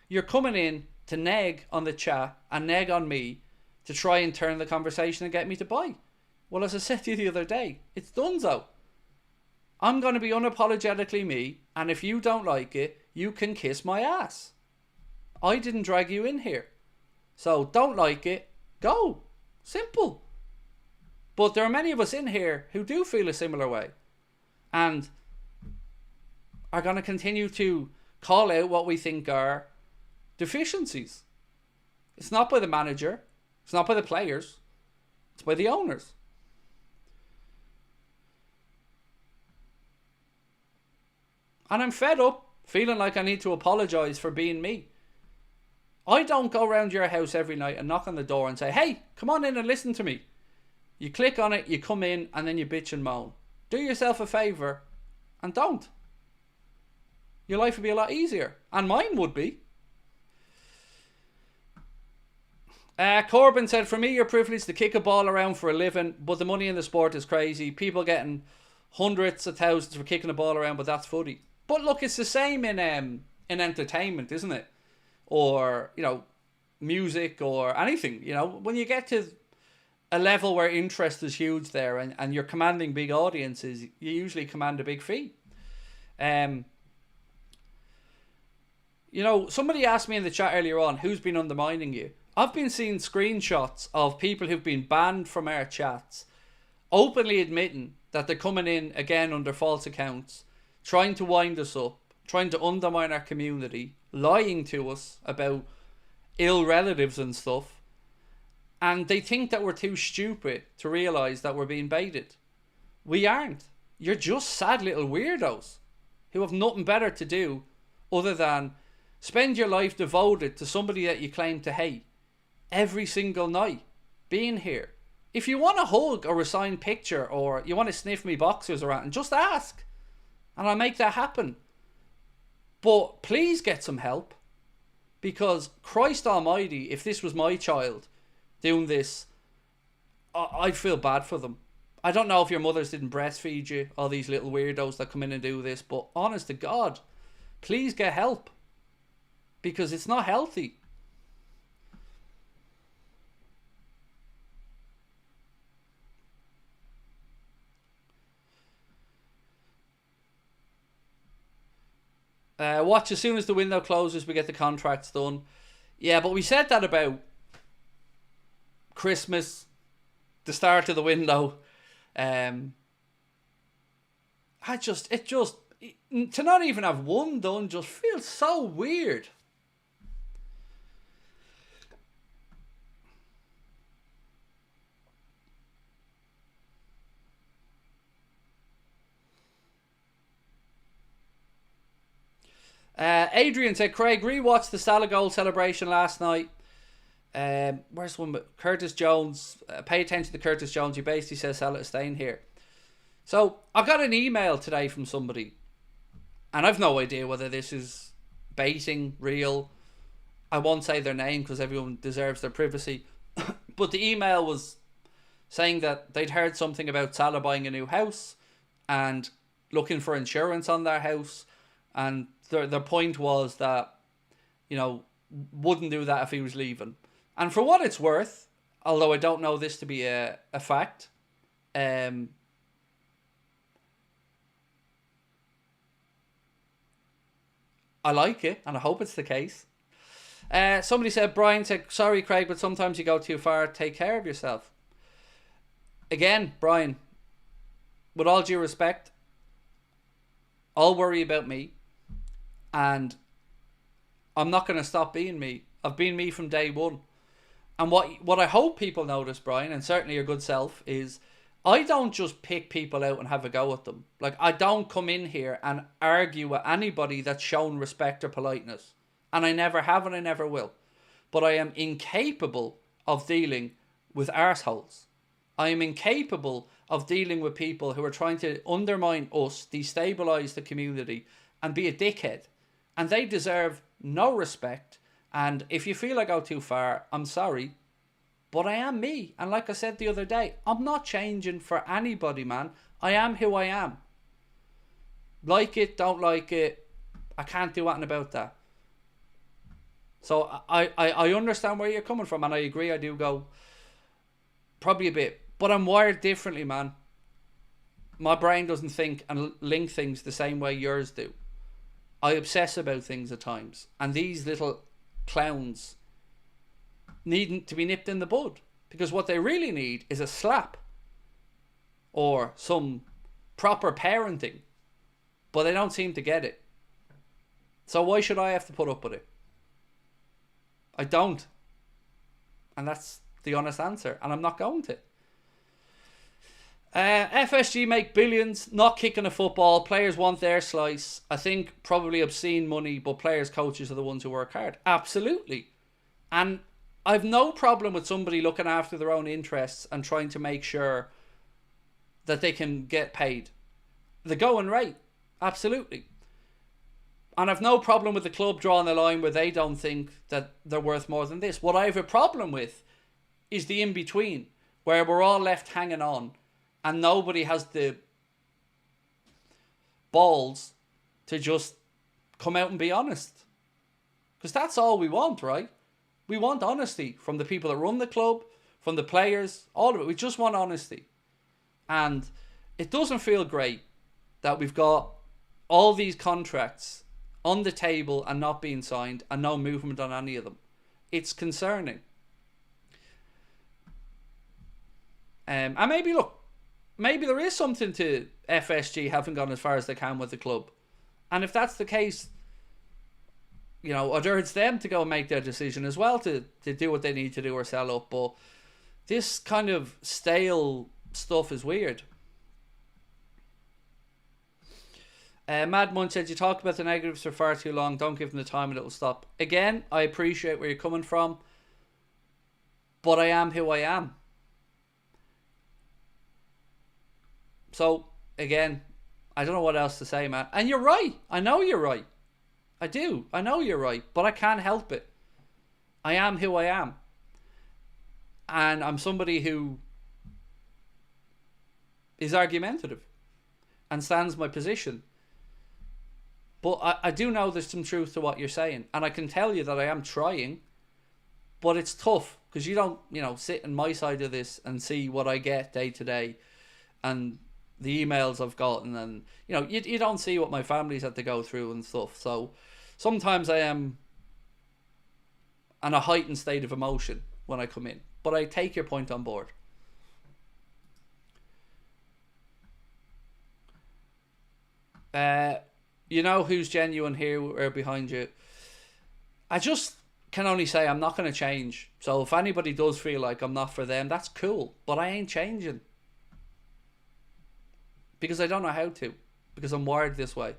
You're coming in to neg on the chat and neg on me to try and turn the conversation and get me to buy. Well, as I said to you the other day, it's donezo. I'm going to be unapologetically me, and if you don't like it, you can kiss my ass. I didn't drag you in here. So don't like it, go. Simple. But there are many of us in here who do feel a similar way and are going to continue to call out what we think are deficiencies. It's not by the manager. It's not by the players. It's by the owners. And I'm fed up feeling like I need to apologise for being me. I don't go around your house every night and knock on the door and say, hey, come on in and listen to me. You click on it, you come in, and then you bitch and moan. Do yourself a favour and don't. Your life would be a lot easier. And mine would be. Corbyn said, for me, you're privileged to kick a ball around for a living, but the money in the sport is crazy. People getting hundreds of thousands for kicking a ball around, but that's footy. But look, it's the same in entertainment, isn't it? Or, you know, music or anything. You know, when you get to a level where interest is huge there and you're commanding big audiences, you usually command a big fee. You know, somebody asked me in the chat earlier on, who's been undermining you? I've been seeing screenshots of people who've been banned from our chats, openly admitting that they're coming in again under false accounts, trying to wind us up, trying to undermine our community, lying to us about ill relatives and stuff. And they think that we're too stupid to realise that we're being baited. We aren't. You're just sad little weirdos who have nothing better to do other than spend your life devoted to somebody that you claim to hate every single night, being here. If you want a hug or a signed picture or you want to sniff me boxers around, and just ask and I'll make that happen. But please get some help, because Christ almighty, if this was my child doing this, I'd feel bad for them. I don't know if your mothers didn't breastfeed you, all these little weirdos that come in and do this, but honest to God, please get help, because it's not healthy. Watch, as soon as the window closes, we get the contracts done. Yeah, but we said that about Christmas, the start of the window. To not even have one done just feels so weird. Adrian said, Craig, rewatched the Salah goal celebration last night. Where's one? Curtis Jones. Pay attention to Curtis Jones. He basically says Salah is staying here. So I got an email today from somebody, and I've no idea whether this is baiting, real. I won't say their name because everyone deserves their privacy. But the email was saying that they'd heard something about Salah buying a new house and looking for insurance on their house. And their point was that, you know, wouldn't do that if he was leaving. And for what it's worth, although I don't know this to be a fact, I like it, and I hope it's the case. Somebody said, Brian said, sorry Craig, but sometimes you go too far. Take care of yourself. Again, Brian, with all due respect, I'll worry about me. And I'm not going to stop being me. I've been me from day one. And what I hope people notice, Brian, and certainly your good self, is I don't just pick people out and have a go at them. Like, I don't come in here and argue with anybody that's shown respect or politeness. And I never have and I never will. But I am incapable of dealing with arseholes. I am incapable of dealing with people who are trying to undermine us, destabilise the community, and be a dickhead. And they deserve no respect. And if you feel I go too far, I'm sorry. But I am me. And like I said the other day, I'm not changing for anybody, man. I am who I am. Like it, don't like it. I can't do anything about that. So I understand where you're coming from, and I agree, I do go probably a bit. But I'm wired differently, man. My brain doesn't think and link things the same way yours do. I obsess about things at times. And these little clowns need to be nipped in the bud. Because what they really need is a slap. Or some proper parenting. But they don't seem to get it. So why should I have to put up with it? I don't. And that's the honest answer. And I'm not going to. FSG make billions, not kicking a football. Players want their slice. I think probably obscene money, but players, coaches are the ones who work hard. Absolutely. And I've no problem with somebody looking after their own interests and trying to make sure that they can get paid the going rate. Absolutely. And I've no problem with the club drawing a line where they don't think that they're worth more than this. What I have a problem with is the in-between, where we're all left hanging on and nobody has the balls to just come out and be honest. Because that's all we want, right? We want honesty from the people that run the club, from the players, all of it. We just want honesty. And it doesn't feel great that we've got all these contracts on the table and not being signed and no movement on any of them. It's concerning. And maybe, look, maybe there is something to FSG having gone as far as they can with the club. And if that's the case, you know, I'd urge them to go and make their decision as well to do what they need to do or sell up. But this kind of stale stuff is weird. Mad Munch said, you talk about the negatives for far too long. Don't give them the time and it will stop. Again, I appreciate where you're coming from. But I am who I am. So, again, I don't know what else to say, man. And you're right. I know you're right. I do. I know you're right. But I can't help it. I am who I am. And I'm somebody who is argumentative and stands my position. But I do know there's some truth to what you're saying. And I can tell you that I am trying. But it's tough. Because you don't, you know, sit on my side of this and see what I get day to day. And the emails I've gotten. And, you know, you don't see what my family's had to go through and stuff. So sometimes I am in a heightened state of emotion when I come in. But I take your point on board. You know who's genuine here or behind you. I just can only say I'm not going to change. So if anybody does feel like I'm not for them, that's cool. But I ain't changing. Because I don't know how to. Because I'm wired this way.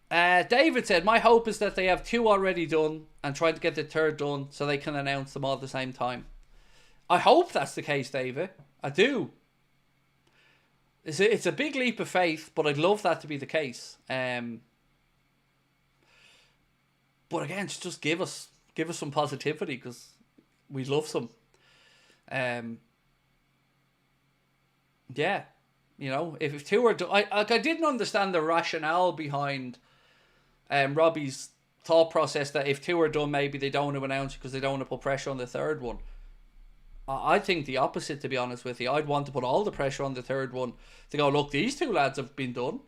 David said, my hope is that they have 2 already done and try to get the 3rd done so they can announce them all at the same time. I hope that's the case, David. I do. It's a big leap of faith, but I'd love that to be the case. But again, just give us some positivity because we'd love some. Yeah, you know, if 2 are done, I didn't understand the rationale behind Robbie's thought process that if 2 are done, maybe they don't want to announce it because they don't want to put pressure on the 3rd one. I think the opposite, to be honest with you. I'd want to put all the pressure on the 3rd one to go, look, these 2 lads have been done.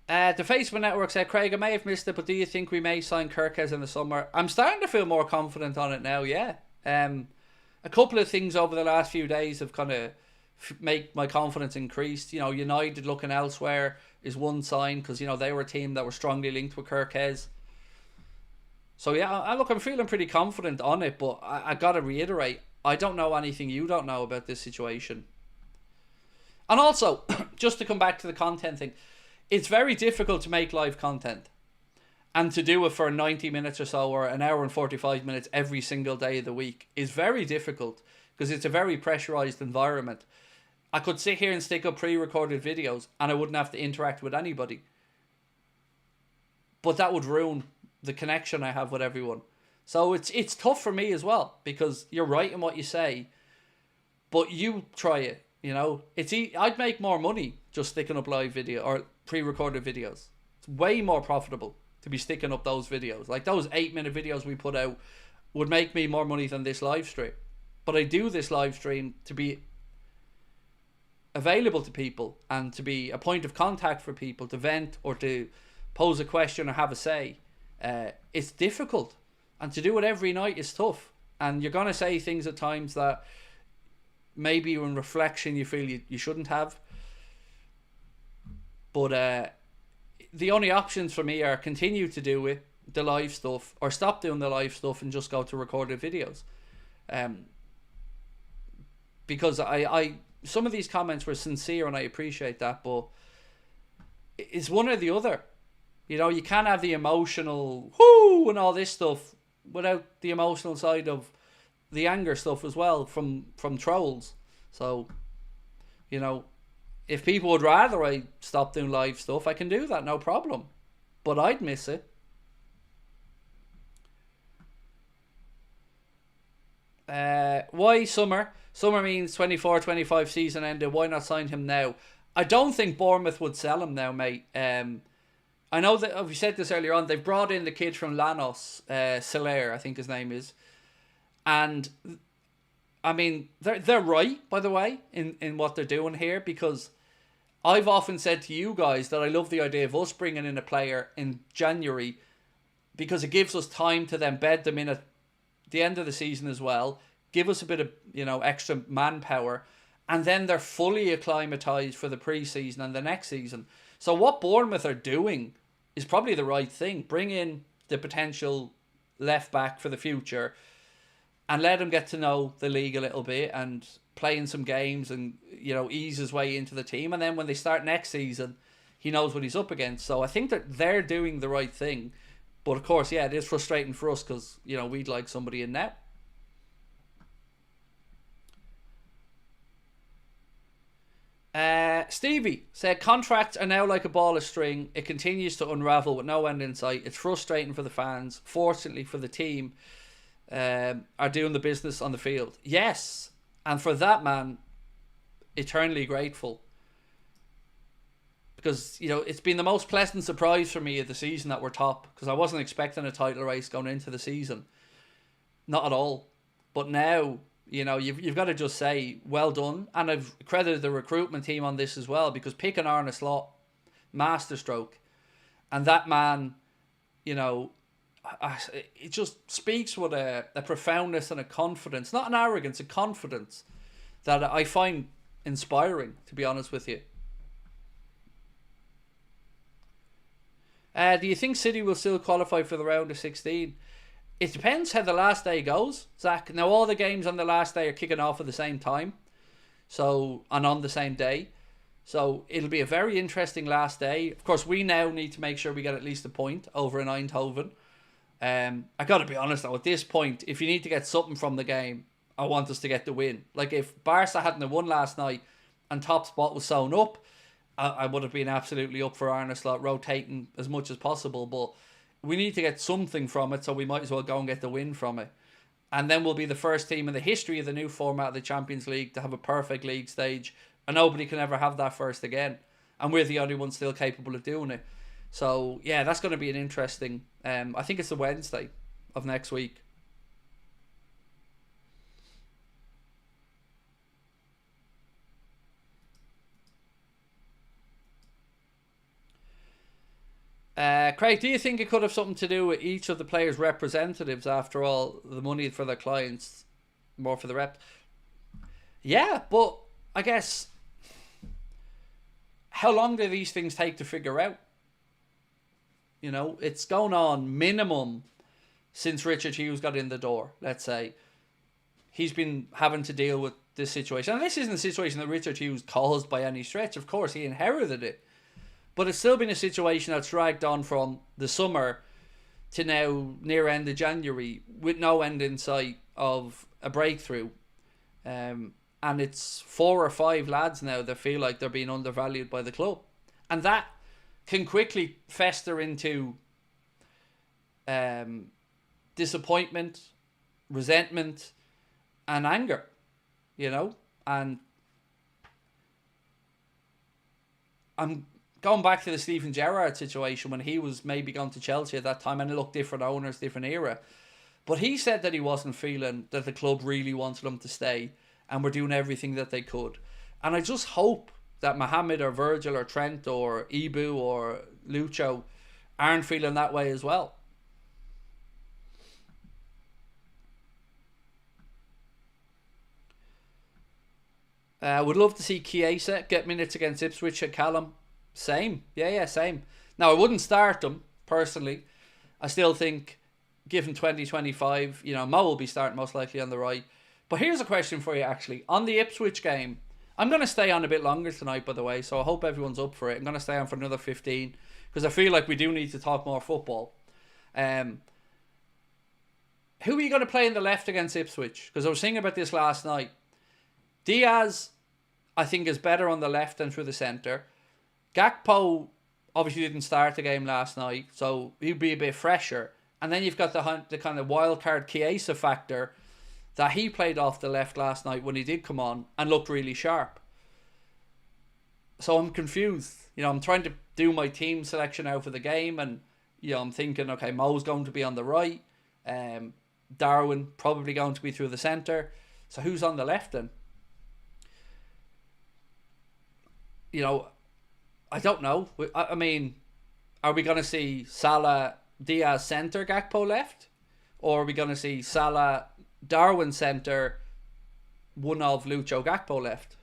The Facebook Network said, Craig, I may have missed it, but do you think we may sign KERKEZ in the summer? I'm starting to feel more confident on it now, yeah. A couple of things over the last few days have kind of make my confidence increased. You know, United looking elsewhere is one sign because, you know, they were a team that were strongly linked with KERKEZ. So, yeah, I'm feeling pretty confident on it, but I got to reiterate, I don't know anything you don't know about this situation. And also, just to come back to the content thing, it's very difficult to make live content. And to do it for 90 minutes or so, or an hour and 45 minutes every single day of the week, is very difficult because it's a very pressurized environment. I could sit here and stick up pre-recorded videos and I wouldn't have to interact with anybody. But that would ruin the connection I have with everyone. So it's tough for me as well, because you're right in what you say, but you try it, you know. I'd make more money just sticking up live video or pre-recorded videos. It's way more profitable to be sticking up those videos. Like those 8-minute videos we put out would make me more money than this live stream. But I do this live stream to be available to people and to be a point of contact for people, to vent or to pose a question or have a say. It's difficult, and to do it every night is tough, and you're going to say things at times that maybe in reflection you feel you shouldn't have. But the only options for me are continue to do it, the live stuff, or stop doing the live stuff and just go to recorded videos. Because I some of these comments were sincere and I appreciate that, but it's one or the other. You know, you can't have the emotional whoo and all this stuff without the emotional side of the anger stuff as well from trolls. So, you know, if people would rather I stop doing live stuff, I can do that, no problem. But I'd miss it. Why summer? Summer means 24-25 season ended. Why not sign him now? I don't think Bournemouth would sell him now, mate. I know that we said this earlier on. They've brought in the kid from Lanos, Soler, I think his name is, and I mean they're right, by the way, in what they're doing here, because I've often said to you guys that I love the idea of us bringing in a player in January, because it gives us time to then bed them in at the end of the season as well, give us a bit of, you know, extra manpower, and then they're fully acclimatized for the pre-season and the next season. So what Bournemouth are doing is probably the right thing. Bring in the potential left back for the future and let him get to know the league a little bit and play in some games and, you know, ease his way into the team. And then when they start next season, he knows what he's up against. So I think that they're doing the right thing. But of course, yeah, it is frustrating for us because, you know, we'd like somebody in now. Stevie said, contracts are now like a ball of string. It continues to unravel with no end in sight. It's frustrating for the fans. Fortunately for the team, are doing the business on the field. Yes, and for that, man, eternally grateful. Because, you know, it's been the most pleasant surprise for me of the season that we're top, because I wasn't expecting a title race going into the season. Not at all. But now, you know, you've got to just say, well done. And I've credited the recruitment team on this as well, because picking Arne Slot, masterstroke. And that man, you know, it just speaks with a profoundness and a confidence, not an arrogance, a confidence that I find inspiring, to be honest with you. Do you think City will still qualify for the round of 16? It depends how the last day goes, Zach. Now, all the games on the last day are kicking off at the same time, and on the same day. So it'll be a very interesting last day. Of course, we now need to make sure we get at least a point over in Eindhoven. I got to be honest though, at this point, if you need to get something from the game, I want us to get the win. Like, if Barca hadn't won last night and top spot was sewn up, I would have been absolutely up for Arne Slot rotating as much as possible. But we need to get something from it, so we might as well go and get the win from it. And then we'll be the first team in the history of the new format of the Champions League to have a perfect league stage, and nobody can ever have that first again. And we're the only ones still capable of doing it. So, yeah, that's going to be an interesting... I think it's the Wednesday of next week. Craig, do you think it could have something to do with each of the players' representatives? After all, the money for their clients, more for the rep. Yeah, but I guess, how long do these things take to figure out? You know, it's going on minimum since Richard Hughes got in the door, let's say. He's been having to deal with this situation. And this isn't a situation that Richard Hughes caused by any stretch. Of course, he inherited it. But it's still been a situation that's dragged on from the summer to now near end of January with no end in sight of a breakthrough. And it's 4 or 5 lads now that feel like they're being undervalued by the club. And that can quickly fester into disappointment, resentment, and anger, you know. And I'm going back to the Steven Gerrard situation when he was maybe gone to Chelsea at that time, and it looked different owners, different era. But he said that he wasn't feeling that the club really wanted him to stay and were doing everything that they could. And I just hope that Mohamed or Virgil or Trent or Ibu or Lucho aren't feeling that way as well. Would love to see Chiesa get minutes against Ipswich and Callum. Same. Yeah, same. Now, I wouldn't start them, personally. I still think, given 2025, you know, Mo will be starting most likely on the right. But here's a question for you, actually. On the Ipswich game, I'm going to stay on a bit longer tonight, by the way, so I hope everyone's up for it. I'm going to stay on for another 15, because I feel like we do need to talk more football. Who are you going to play in the left against Ipswich? Because I was thinking about this last night. Diaz, I think, is better on the left than through the centre. Gakpo obviously didn't start the game last night, so he'd be a bit fresher. And then you've got the kind of wild card Chiesa factor that he played off the left last night when he did come on and looked really sharp. So I'm confused. You know, I'm trying to do my team selection out for the game, and you know, I'm thinking, okay, Mo's going to be on the right, Darwin probably going to be through the centre. So who's on the left then? You know, I don't know. I mean, are we going to see Salah, Diaz centre, Gakpo left? Or are we going to see Salah, Darwin centre, one of Lucho, Gakpo left?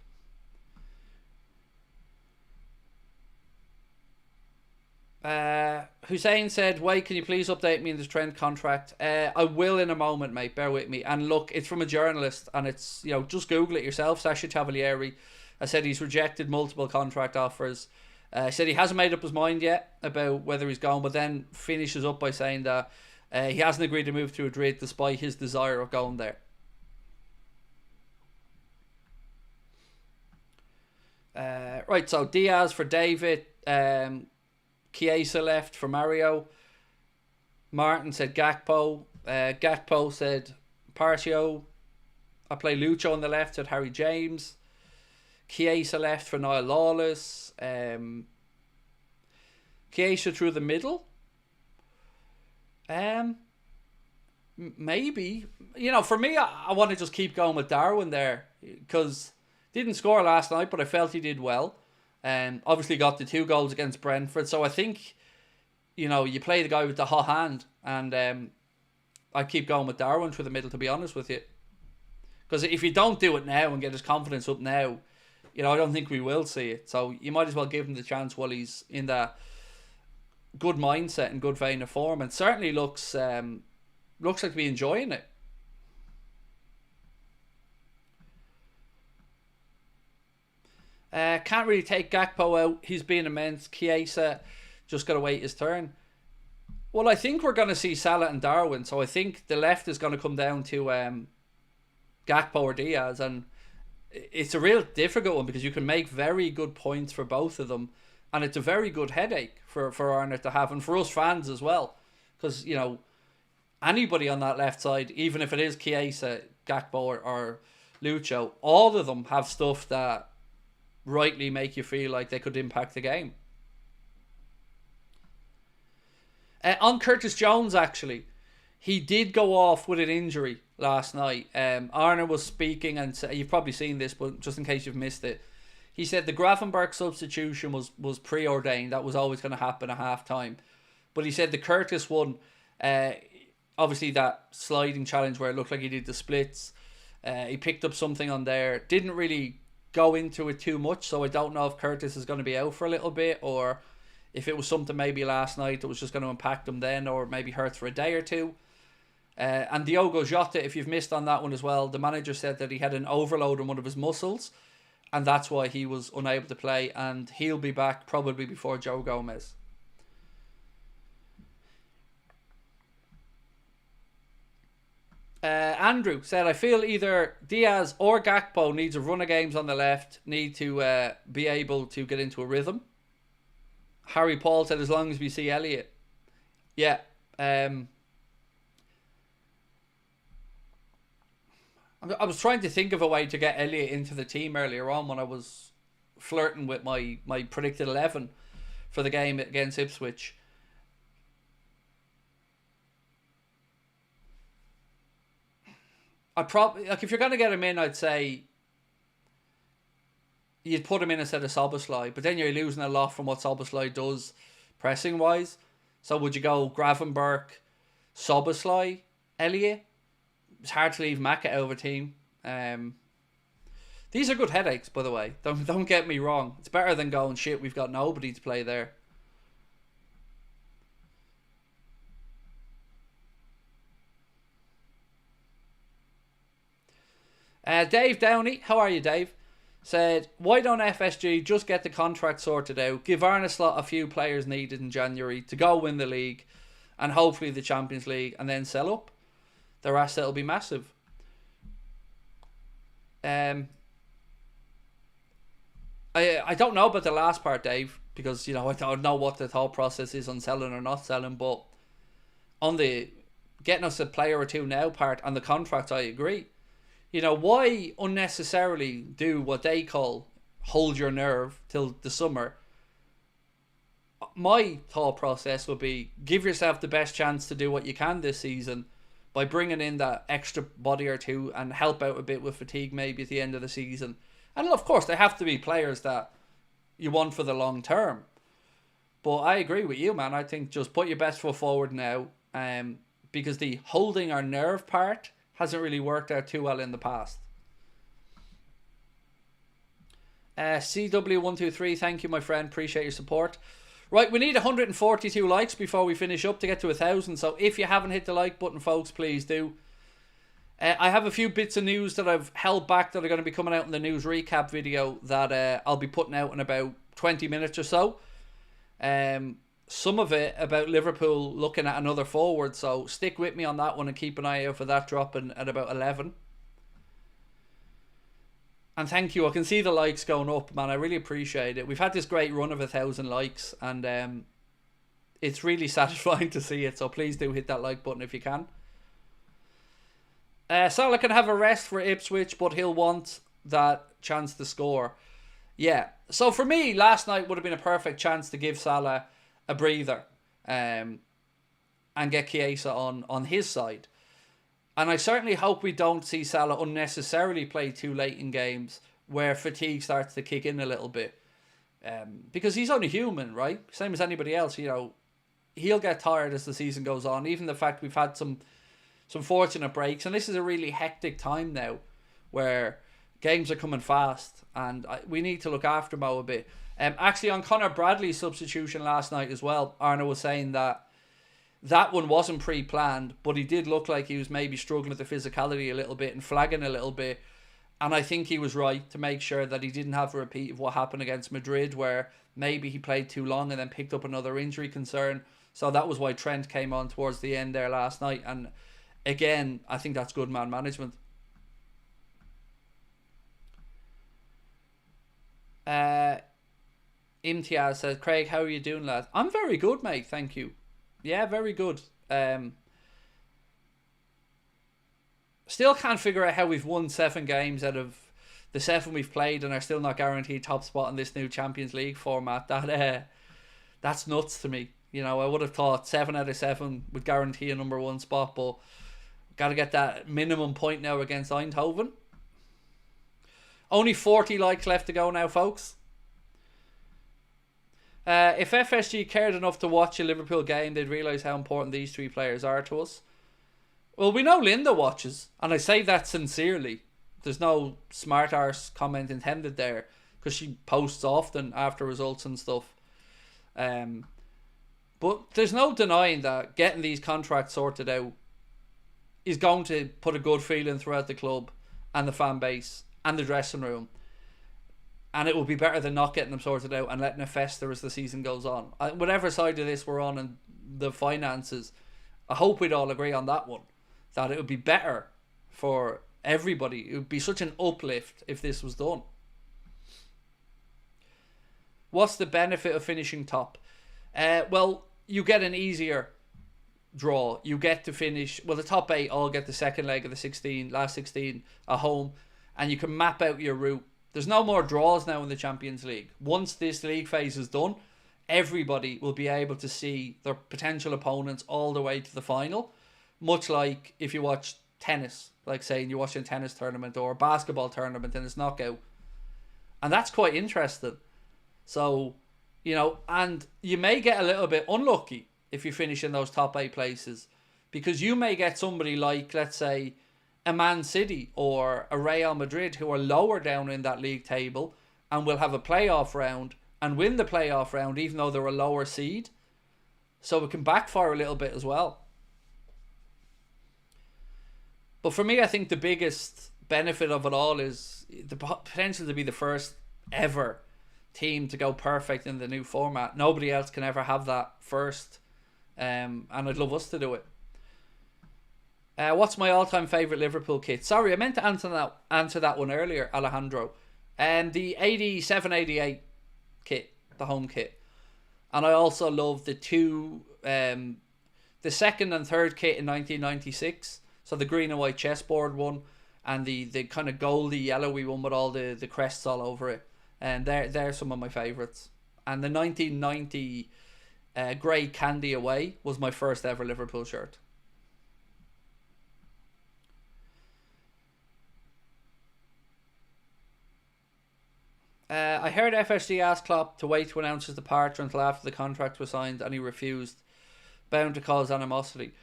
Hussein said, wait, can you please update me on this Trent contract? I will in a moment, mate. Bear with me. And look, it's from a journalist, and it's, you know, just Google it yourself. Sasha Cavalieri. I said he's rejected multiple contract offers. Said he hasn't made up his mind yet about whether he's going, but then finishes up by saying that he hasn't agreed to move to Madrid despite his desire of going there. Right, so Diaz for David, Chiesa left for Mario. Martin said Gakpo. Gakpo said Partio. I play Lucho on the left, said Harry James. Chiesa left for Niall Lawless. Chiesa through the middle. Maybe. You know, for me, I want to just keep going with Darwin there, because didn't score last night, but I felt he did well. Obviously got the 2 goals against Brentford. So I think, you know, you play the guy with the hot hand, and I keep going with Darwin through the middle, to be honest with you. Because if you don't do it now and get his confidence up now, you know, I don't think we will see it. So you might as well give him the chance while he's in that good mindset and good vein of form. And certainly looks like to be enjoying it. Can't really take Gakpo out. He's being immense. Chiesa just got to wait his turn. Well, I think we're going to see Salah and Darwin. So I think the left is going to come down to Gakpo or Diaz. And it's a real difficult one, because you can make very good points for both of them. And it's a very good headache for Arnold to have, and for us fans as well. Because, you know, anybody on that left side, even if it is Chiesa, Gakpo or Lucho, all of them have stuff that rightly make you feel like they could impact the game. On Curtis Jones, actually, he did go off with an injury last night. Arne was speaking, and you've probably seen this, but just in case you've missed it, he said the Gravenberch substitution was preordained. That was always going to happen at half time. But he said the Curtis one, obviously that sliding challenge where it looked like he did the splits, he picked up something on there. Didn't really go into it too much, so I don't know if Curtis is going to be out for a little bit, or if it was something maybe last night that was just going to impact him then, or maybe hurt for a day or two. And Diogo Jota, if you've missed on that one as well, the manager said that he had an overload on one of his muscles, and that's why he was unable to play, and he'll be back probably before Joe Gomez. Andrew said, I feel either Diaz or Gakpo needs a run of games on the left, need to be able to get into a rhythm. Harry Paul said, as long as we see Elliot. Yeah. I was trying to think of a way to get Elliot into the team earlier on when I was flirting with my predicted 11 for the game against Ipswich. I'd probably, like, if you're going to get him in, I'd say you'd put him in instead of Szoboszlai, but then you're losing a lot from what Szoboszlai does pressing wise. So would you go Gravenberch, Szoboszlai, Elliot? It's hard to leave Maka out of a team. These are good headaches, by the way. Don't get me wrong. It's better than going, shit, we've got nobody to play there. Dave Downey, how are you, Dave? Said, why don't FSG just get the contract sorted out, give Arneslot a few players needed in January to go win the league and hopefully the Champions League, and then sell up? Their asset will be massive. I don't know about the last part, Dave, because, you know, I don't know what the thought process is on selling or not selling, but on the getting us a player or two now part and the contract, I agree. You know, why unnecessarily do what they call hold your nerve till the summer? My thought process would be give yourself the best chance to do what you can this season by bringing in that extra body or two and help out a bit with fatigue maybe at the end of the season. And of course, they have to be players that you want for the long term. But I agree with you, man. I think just put your best foot forward now, because the holding our nerve part hasn't really worked out too well in the past. CW123, thank you, my friend. Appreciate your support. Right, we need 142 likes before we finish up to get to 1,000. So if you haven't hit the like button, folks, please do. I have a few bits of news that I've held back that are going to be coming out in the news recap video that I'll be putting out in about 20 minutes or so. Some of it about Liverpool looking at another forward, so stick with me on that one and keep an eye out for that dropping at about 11. And thank you, I can see the likes going up, man. I really appreciate it. We've had this great run of 1,000 likes, and it's really satisfying to see it, so please do hit that like button if you can. Salah can have a rest for Ipswich, but he'll want that chance to score. Yeah, so for me, last night would have been a perfect chance to give Salah a breather and get Chiesa on his side. And I certainly hope we don't see Salah unnecessarily play too late in games where fatigue starts to kick in a little bit. Because he's only human, right? Same as anybody else, you know. He'll get tired as the season goes on. Even the fact we've had some fortunate breaks. And this is a really hectic time now where games are coming fast. And we need to look after Mo a bit. Actually, on Connor Bradley's substitution last night as well, Arno was saying that one wasn't pre-planned, but he did look like he was maybe struggling with the physicality a little bit and flagging a little bit. And I think he was right to make sure that he didn't have a repeat of what happened against Madrid, where maybe he played too long and then picked up another injury concern. So that was why Trent came on towards the end there last night. And again, I think that's good man management. Imtiaz says, Craig, how are you doing, lad? I'm very good, mate, thank you. Yeah, very good. Still can't figure out how we've won 7 games out of the 7 we've played and are still not guaranteed top spot in this new Champions League format. That's nuts to me. You know, I would have thought 7 out of 7 would guarantee a number 1 spot, but got to get that minimum point now against Eindhoven. Only 40 likes left to go now, folks. If FSG cared enough to watch a Liverpool game, they'd realise how important these 3 players are to us. Well, we know Linda watches, and I say that sincerely. There's no smart arse comment intended there, because she posts often after results and stuff. But there's no denying that getting these contracts sorted out is going to put a good feeling throughout the club and the fan base and the dressing room. And it will be better than not getting them sorted out and letting it fester as the season goes on. Whatever side of this we're on and the finances, I hope we'd all agree on that one. That it would be better for everybody. It would be such an uplift if this was done. What's the benefit of finishing top? Well, you get an easier draw. You get to finish, well, the top 8 all get the second leg of the last 16 at home, and you can map out your route. There's no more draws now in the Champions League. Once this league phase is done, everybody will be able to see their potential opponents all the way to the final. Much like if you watch tennis, like saying you're watching a tennis tournament or a basketball tournament and it's knockout. And that's quite interesting. So, you know, and you may get a little bit unlucky if you finish in those top 8 places, because you may get somebody like, let's say, a Man City or a Real Madrid who are lower down in that league table and will have a playoff round and win the playoff round even though they're a lower seed. So it can backfire a little bit as well. But for me, I think the biggest benefit of it all is the potential to be the first ever team to go perfect in the new format. Nobody else can ever have that first. And I'd love us to do it. What's my all-time favourite Liverpool kit? Sorry, I meant to answer that one earlier, Alejandro. The 87-88 kit, the home kit. And I also love the second and third kit in 1996. So the green and white chessboard one, and the kind of goldy yellowy one with all the crests all over it. And they're some of my favourites. And the 1990 grey candy away was my first ever Liverpool shirt. I heard FSG asked Klopp to wait to announce his departure until after the contract was signed, and he refused, bound to cause animosity.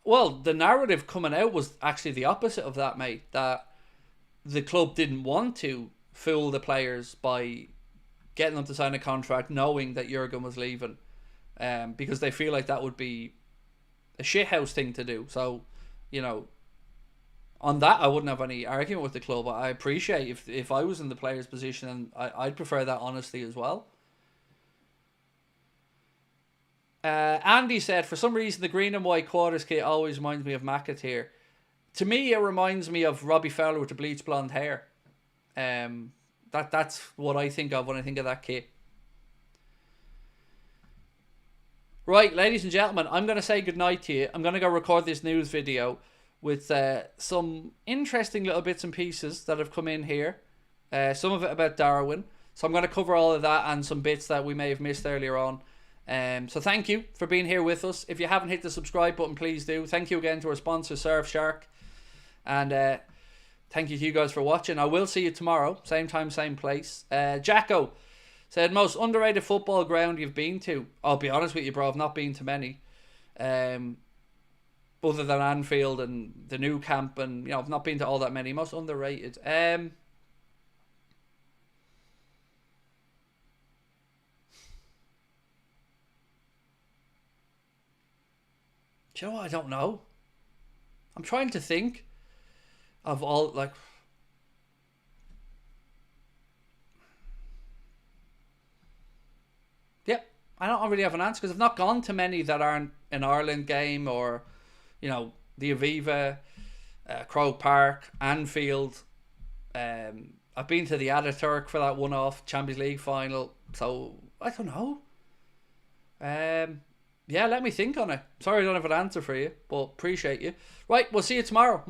Well, the narrative coming out was actually the opposite of that, mate. That the club didn't want to fool the players by getting them to sign a contract knowing that Jurgen was leaving, because they feel like that would be a shithouse thing to do. So, you know, on that I wouldn't have any argument with the club. I appreciate if I was in the player's position, and I'd prefer that honesty as well. Andy said, for some reason the green and white quarters kit always reminds me of McAteer. To me, it reminds me of Robbie Fowler with the bleached blonde hair. That's what I think of when I think of that kit. Right, ladies and gentlemen, I'm going to say goodnight to you. I'm going to go record this news video with some interesting little bits and pieces that have come in here. Some of it about Darwin. So I'm going to cover all of that and some bits that we may have missed earlier on. So thank you for being here with us. If you haven't hit the subscribe button, please do. Thank you again to our sponsor, Surfshark. And thank you to you guys for watching. I will see you tomorrow. Same time, same place. Jacko said, most underrated football ground you've been to. I'll be honest with you, bro. I've not been to many. Other than Anfield and the new camp. And, you know, I've not been to all that many. Most underrated. Do you know what? I don't know. I'm trying to think of all, like... Yep, I don't really have an answer because I've not gone to many that aren't an Ireland game or, you know, the Aviva, Croke Park, Anfield. I've been to the Ataturk for that one-off Champions League final. So, I don't know. Yeah, let me think on it. Sorry I don't have an answer for you, but appreciate you. Right, we'll see you tomorrow.